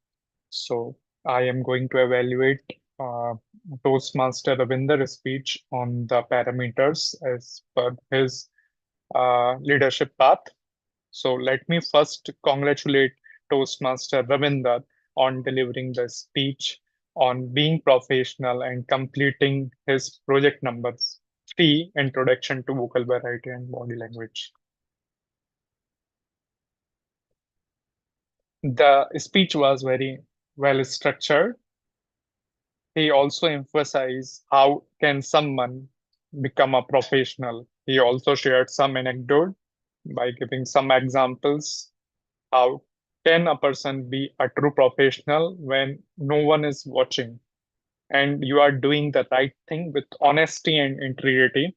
So I am going to evaluate Toastmaster Ravinder's speech on the parameters as per his leadership path. So let me first congratulate Toastmaster Ravinder on delivering the speech on being professional and completing his project number 3, Introduction to Vocal Variety and Body Language. The speech was very well structured He also emphasized how can someone become a professional. He also shared some anecdote by giving some examples. How can a person be a true professional when no one is watching and you are doing the right thing with honesty and integrity?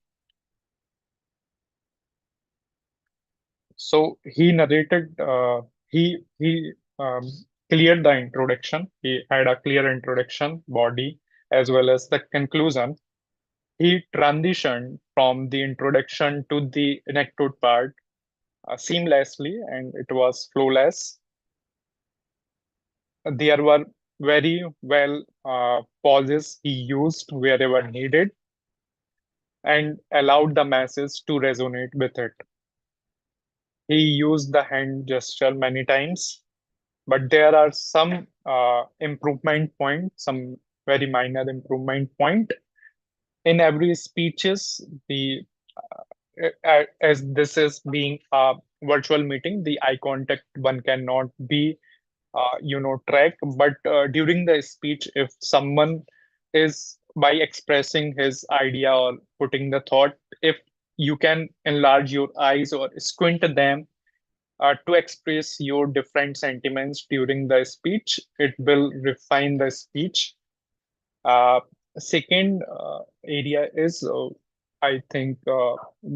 So he narrated, he cleared the introduction. He had a clear introduction, body, as well as the conclusion. He transitioned from the introduction to the anecdote part seamlessly, and it was flawless. There were very well pauses he used wherever needed and allowed the masses to resonate with it. He used the hand gesture many times, but there are some improvement point, some very minor improvement point in every speeches. The as this is being a virtual meeting, the eye contact one cannot be track. But during the speech, if someone is by expressing his idea or putting the thought, if you can enlarge your eyes or squint them to express your different sentiments during the speech, it will refine the speech. uh, Second area is, I think,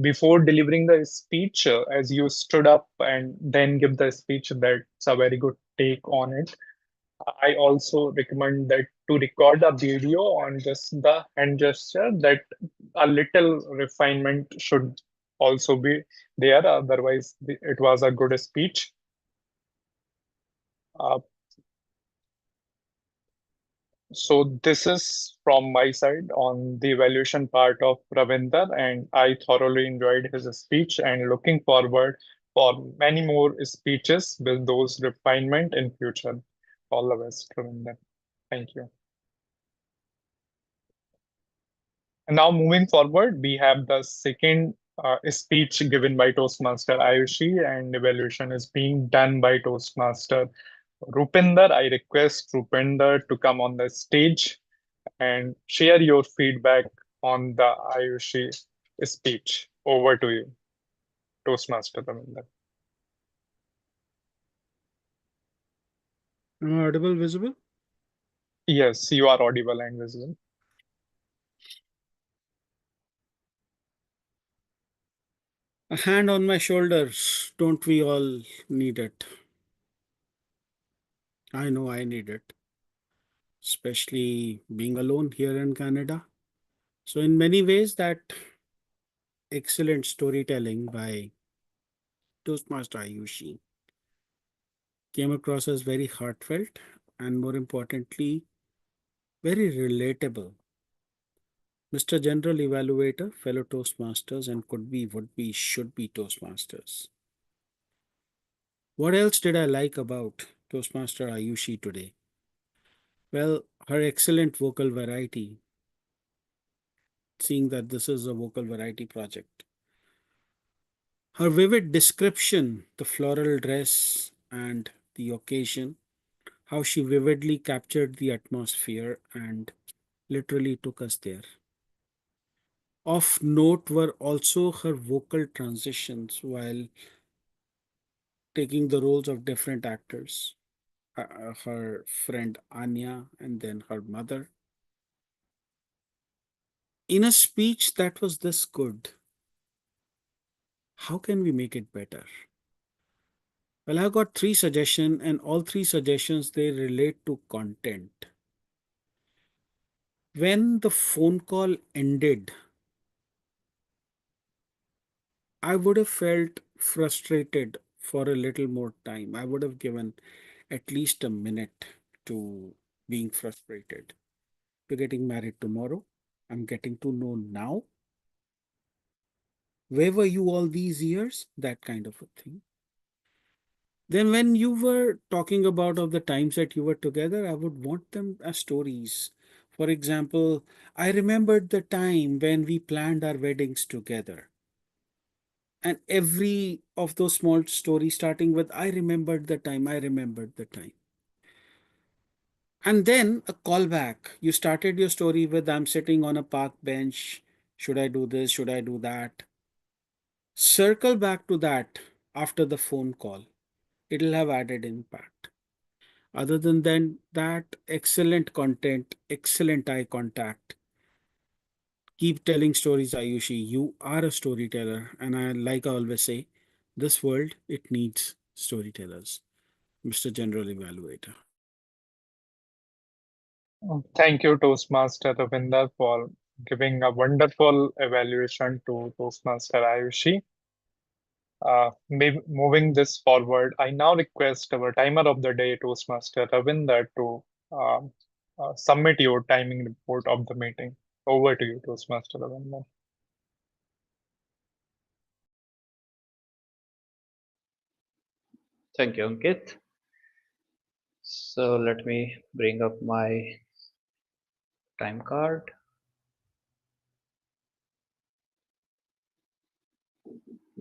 before delivering the speech, as you stood up and then give the speech, that's a very good take on it. I also recommend that to record a video on just the hand gesture, that a little refinement should also be there. Otherwise, it was a good speech. Uh, So this is from my side on the evaluation part of Ravinder, and I thoroughly enjoyed his speech and looking forward for many more speeches with those refinement in future. All the best, Ravinder. Thank you. And now moving forward, we have the second speech given by Toastmaster Ayushi, and evaluation is being done by Toastmaster Rupinder. I request Rupinder to come on the stage and share your feedback on the Ayushi speech. Over to you, Toastmaster Ravinder. Am I audible, visible? Yes, you are audible and visible. A hand on my shoulders. Don't we all need it? I know I need it, especially being alone here in Canada. So, in many ways, that excellent storytelling by Toastmaster Ayushi came across as very heartfelt and, more importantly, very relatable. Mr. General Evaluator, fellow Toastmasters, and could be, would be, should be Toastmasters. What else did I like about Toastmaster Ayushi today? Well, her excellent vocal variety, seeing that this is a vocal variety project. Her vivid description, the floral dress and the occasion, how she vividly captured the atmosphere and literally took us there. Of note were also her vocal transitions while taking the roles of different actors. Her friend Anya and then her mother. In a speech that was this good, how can we make it better? Well, I got three suggestions, and all three suggestions they relate to content. When the phone call ended, I would have felt frustrated for a little more time. I would have given at least a minute to being frustrated. You're getting married tomorrow. I'm getting to know now. Where were you all these years? That kind of a thing. Then, when you were talking about of the times that you were together, I would want them as stories. For example, I remembered the time when we planned our weddings together. And every of those small stories starting with, I remembered the time, I remembered the time. And then a callback. You started your story with, I'm sitting on a park bench. Should I do this? Should I do that? Circle back to that after the phone call. It'll have added impact. Other than that, excellent content, excellent eye contact. Keep telling stories, Ayushi. You are a storyteller. And like I always say, this world, it needs storytellers. Mr. General Evaluator. Thank you, Toastmaster Ravinder, for giving a wonderful evaluation to Toastmaster Ayushi. Moving this forward, I now request our timer of the day, Toastmaster Ravinder, to um, submit your timing report of the meeting. Over to you, Toastmaster Ravinder. Thank you, Ankit. So let me bring up my time card.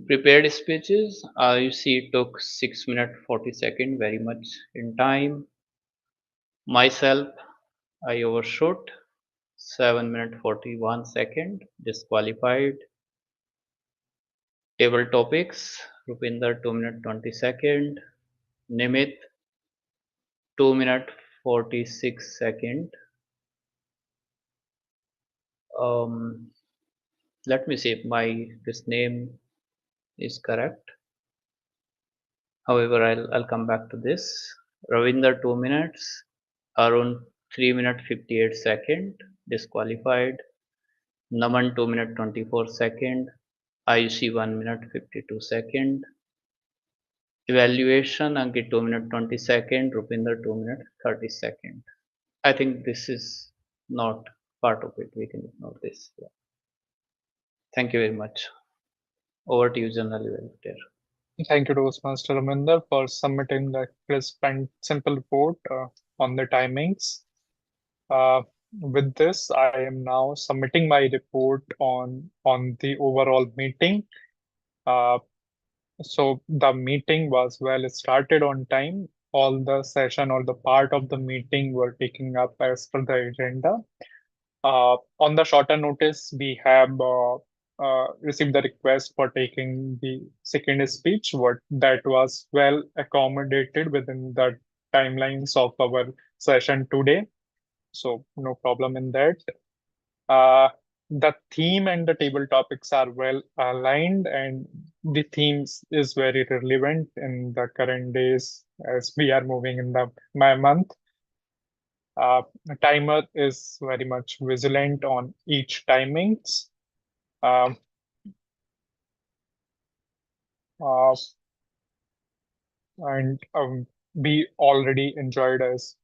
Prepared speeches, you see, took 6 minutes 40 seconds, very much in time. Myself, I overshot, 7 minutes 41 seconds, disqualified. Table topics, Rupinder 2 minutes 20 seconds, Nimit 2 minutes 46 seconds. Let me see if this name is correct. However, I'll come back to this. Ravinder 2 minutes, Arun 3 minutes 58 seconds, disqualified. Naman 2 minutes 24 seconds, Ayushi 1 minute 52 seconds. Evaluation, Ankit 2 minutes 20 seconds, Rupinder 2 minutes 30 seconds. I think this is not part of it. We can ignore this. Yeah. Thank you very much. Over to you, General Evaluator. Thank you, Toastmaster Ravinder, for submitting the crisp and simple report on the timings. With this, I am now submitting my report on the overall meeting. So the meeting was well started on time. All the session or the part of the meeting were taken up as per the agenda. On the shorter notice, we have received the request for taking the second speech. What that was well accommodated within the timelines of our session today. So no problem in that. Uh, the theme and the table topics are well aligned, and the themes is very relevant in the current days as we are moving in the month. The timer is very much vigilant on each timings. Um, uh, and we already enjoyed as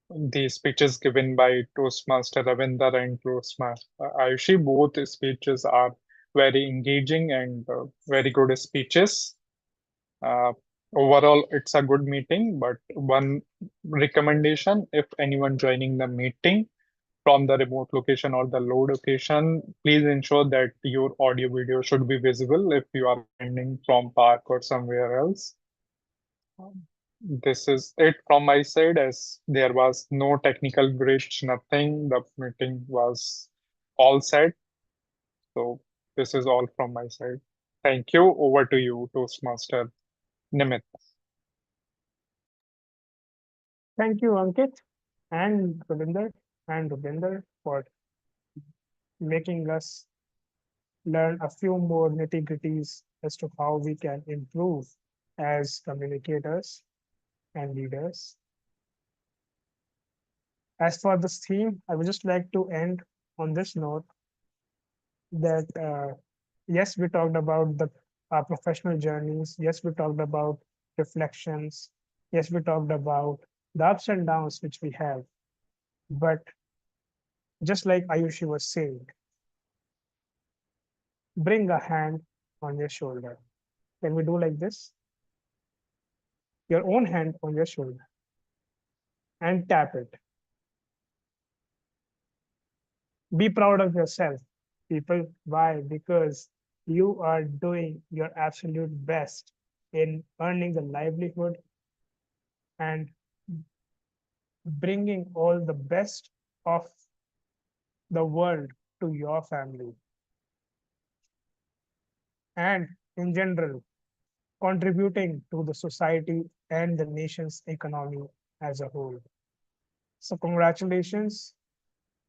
the speeches given by Toastmaster Ravinder and Toastmaster Ayushi. Both speeches are very engaging and very good speeches. Uh, Overall, it's a good meeting, but one recommendation, if anyone joining the meeting from the remote location or the low location, please ensure that your audio video should be visible if you are attending from park or somewhere else. This is it from my side, as there was no technical glitch, nothing. The meeting was all set. So this is all from my side. Thank you. Over to you, Toastmaster Nimit. Thank you, Ankit and Rupinder for making us learn a few more nitty-gritties as to how we can improve as communicators and leaders. As for this theme, I would just like to end on this note that yes, we talked about our professional journeys. Yes, we talked about reflections. Yes, we talked about the ups and downs which we have. But just like Ayushi was saying, bring a hand on your shoulder. Can we do like this? Your own hand on your shoulder and tap it. Be proud of yourself, people. Why? Because you are doing your absolute best in earning a livelihood and bringing all the best of the world to your family, and in general, contributing to the society and the nation's economy as a whole. So, congratulations,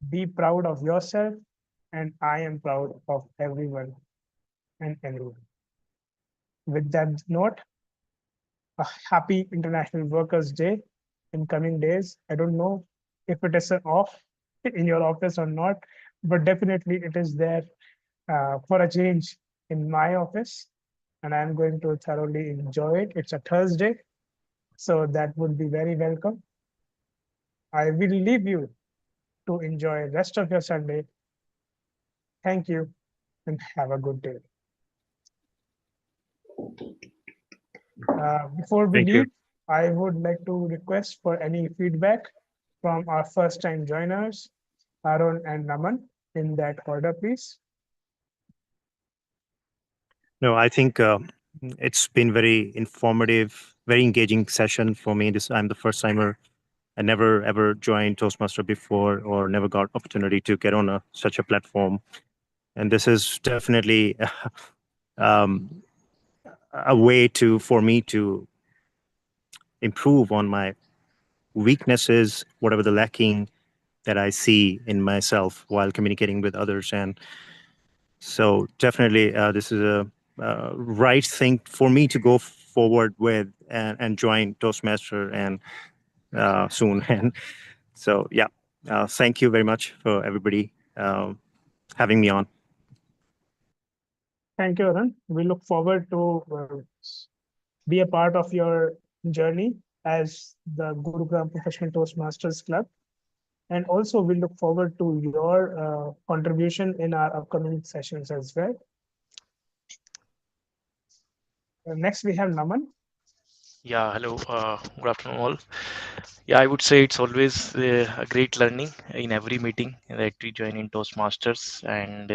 be proud of yourself, and I am proud of everyone and anyone. With that note, a happy International Workers' Day in coming days. I don't know if it is an off in your office or not, but definitely it is there for a change in my office, and I'm going to thoroughly enjoy it. It's a Thursday, so that would be very welcome. I will leave you to enjoy the rest of your Sunday. Thank you and have a good day. Before we Thank you. leave, I would like to request for any feedback from our first time joiners, Arun and Naman, in that order, please. No, I think it's been very informative, very engaging session for me. This I'm the first timer. I never ever joined Toastmaster before, or never got opportunity to get on such a platform. And this is definitely um, a way to for me to improve on my weaknesses, whatever the lacking that I see in myself while communicating with others. And so definitely this is a right thing for me to go forward with and join Toastmaster and soon. And so, yeah, thank you very much for everybody having me on. Thank you, Arun. We look forward to be a part of your journey as the Gurugram Professional Toastmasters Club. And also, we look forward to your contribution in our upcoming sessions as well. Next, we have Naman. Yeah, hello. Good afternoon, all. Yeah, I would say it's always a great learning in every meeting that we join in Toastmasters. And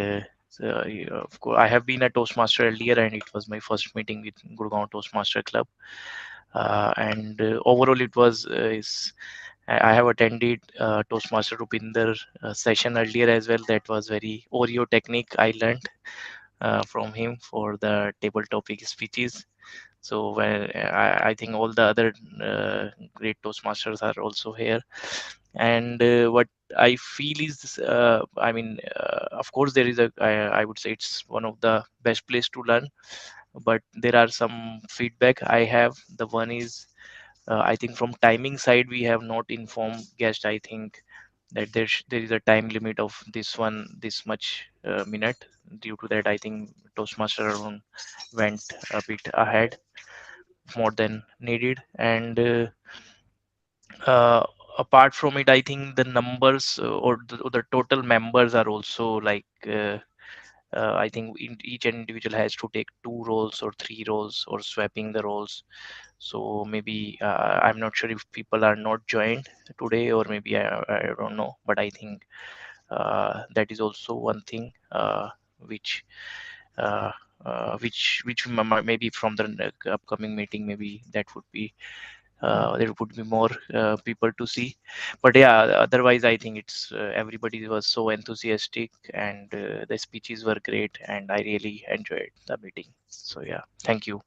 yeah, of course, I have been a Toastmaster earlier, and it was my first meeting with Gurgaon Toastmaster Club. And overall, it was I have attended Toastmaster Rupinder session earlier as well. That was very Oreo technique I learned from him for the table topic speeches. So when I think all the other great Toastmasters are also here, and what I feel is, I mean, of course, there is I would say it's one of the best place to learn, but there are some feedback I have. The one is, I think from timing side, we have not informed guest. I think that there is a time limit of this much minute. Due to that, I think Toastmaster went a bit ahead more than needed. And uh, apart from it, I think the numbers or the total members are also like I think each individual has to take 2 roles or 3 roles or swapping the roles. So maybe I'm not sure if people are not joined today, or maybe I don't know, but I think that is also one thing which uh, which maybe from the upcoming meeting, maybe that would be there would be more people to see. But yeah, otherwise I think it's everybody was so enthusiastic, and the speeches were great, and I really enjoyed the meeting. So yeah, thank you.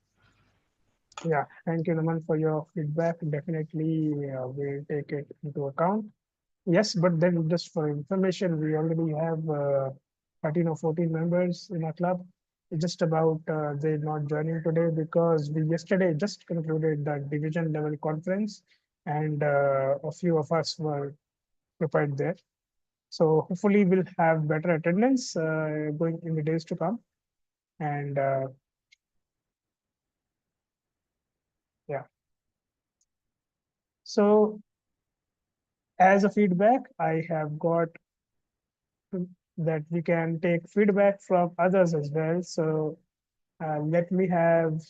Yeah, thank you, Naman, for your feedback. Definitely, we'll take it into account. Yes, but then just for information, we already have 13 or 14 members in our club. It's just about they're not joining today because we yesterday just concluded the division level conference, and a few of us were prepared there. So hopefully we'll have better attendance going in the days to come. And yeah, so as a feedback, I have got that we can take feedback from others as well. So let me have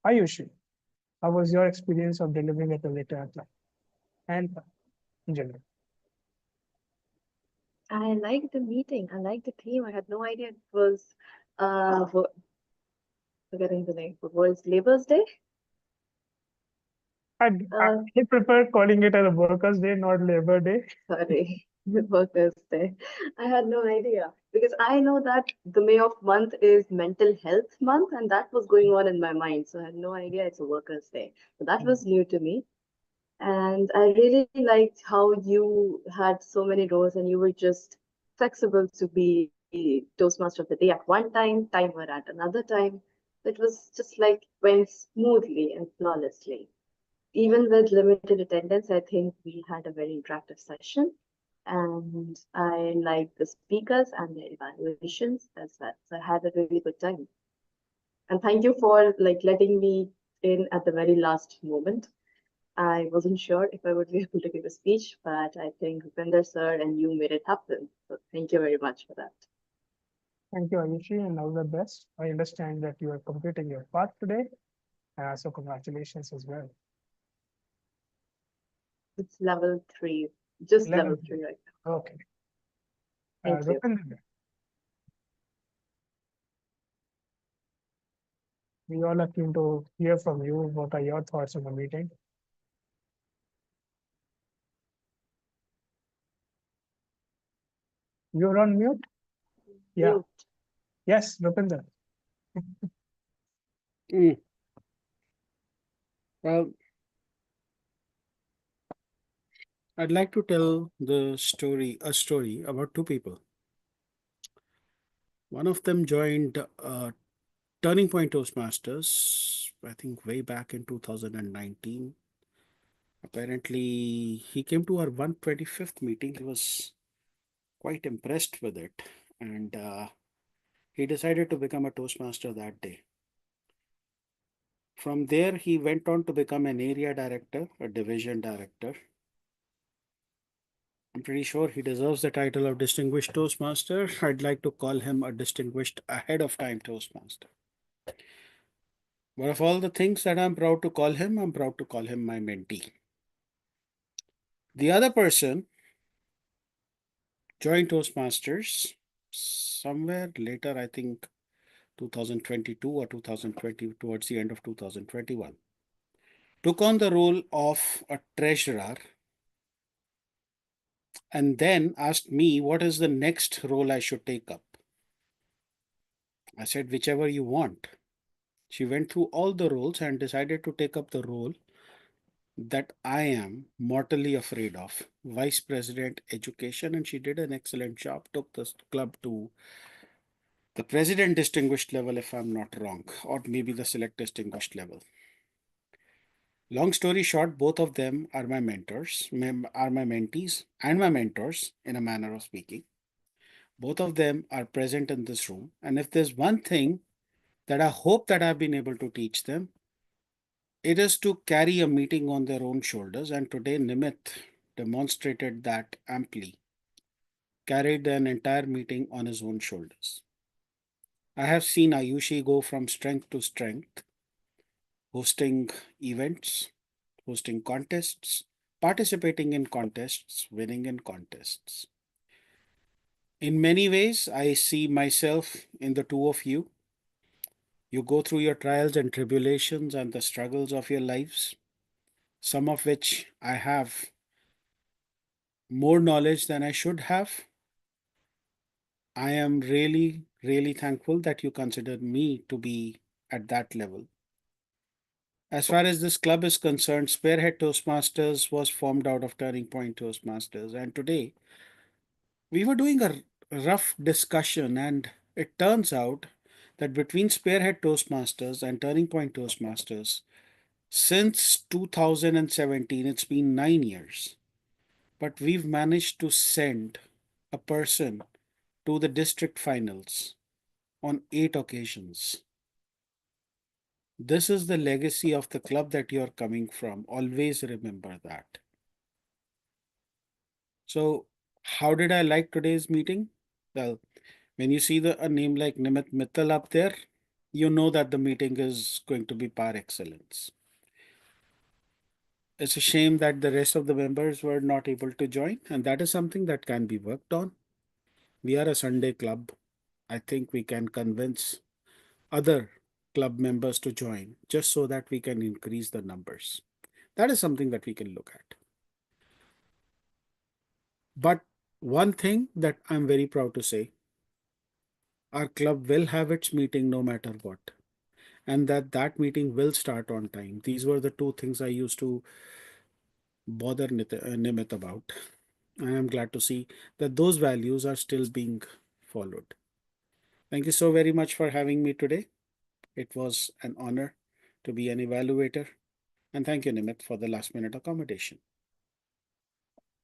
Ayushi. How was your experience of delivering at the later club and in general? I liked the meeting. I liked the theme. I had no idea it was forgetting the name. It was Labor's Day. I prefer calling it as a Workers' Day, not Labor Day. Sorry, Workers' Day. I had no idea because I know that the May of month is Mental Health Month, and that was going on in my mind. So I had no idea it's a Workers' Day. So that was new to me. And I really liked how you had so many roles and you were just flexible to be Toastmaster of the day at one time, timer at another time. It was just like went smoothly and flawlessly. Even with limited attendance, I think we had a very interactive session. And I liked the speakers and their evaluations as well. So I had a really good time. And thank you for like letting me in at the very last moment. I wasn't sure if I would be able to give a speech, but I think Rupinder sir and you made it happen. So thank you very much for that. Thank you, Ayushi, and all the best. I understand that you are completing your part today. So congratulations as well. It's level 3, just level Level 3 right Okay. now. Thank you. Rupinder, we all are keen to hear from you. What are your thoughts on the meeting? You're on mute? Yeah. Mute. Yes, Rupinder. Mm. Well, I'd like to tell a story about two people. One of them joined Turning Point Toastmasters, I think way back in 2019. Apparently, he came to our 125th meeting. He was quite impressed with it. And he decided to become a Toastmaster that day. From there, he went on to become an area director, a division director. I'm pretty sure he deserves the title of Distinguished Toastmaster. I'd like to call him a distinguished ahead of time Toastmaster. But of all the things that I'm proud to call him, I'm proud to call him my mentee. The other person joined Toastmasters somewhere later, I think 2022 or 2020, towards the end of 2021. Took on the role of a treasurer and then asked me what is the next role I should take up. I said, whichever you want. She went through all the roles and decided to take up the role that I am mortally afraid of, Vice President Education, and she did an excellent job, took the club to the President Distinguished level, if I'm not wrong, or maybe the Select Distinguished level. Long story short, both of them are my mentors, are my mentees, and my mentors, in a manner of speaking. Both of them are present in this room. And if there's one thing that I hope that I've been able to teach them, it is to carry a meeting on their own shoulders. And today Nimit demonstrated that amply, carried an entire meeting on his own shoulders. I have seen Ayushi go from strength to strength, hosting events, hosting contests, participating in contests, winning in contests. In many ways, I see myself in the two of you. You go through your trials and tribulations and the struggles of your lives, some of which I have more knowledge than I should have. I am really, really thankful that you consider me to be at that level. As far as this club is concerned, Spearhead Toastmasters was formed out of Turning Point Toastmasters. And today we were doing a rough discussion, and it turns out that between Spearhead Toastmasters and Turning Point Toastmasters, since 2017, it's been 9 years, but we've managed to send a person to the district finals on 8 occasions. This is the legacy of the club that you're coming from. Always remember that. So, how did I like today's meeting? Well, when you see a name like Nimit Mittal up there, you know that the meeting is going to be par excellence. It's a shame that the rest of the members were not able to join, and that is something that can be worked on. We are a Sunday club. I think we can convince other club members to join just so that we can increase the numbers. That is something that we can look at. But one thing that I'm very proud to say, our club will have its meeting no matter what, and that meeting will start on time. These were the two things I used to bother Nimit about. I am glad to see that those values are still being followed. Thank you so very much for having me today. It was an honor to be an evaluator. And thank you, Nimit, for the last minute accommodation.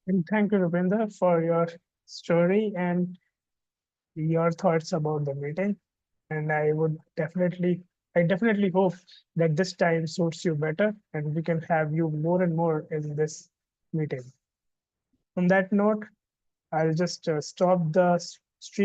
And thank you, Rupinder, for your story and your thoughts about the meeting. And I definitely hope that this time suits you better and we can have you more and more in this meeting. On that note, I'll just stop the stream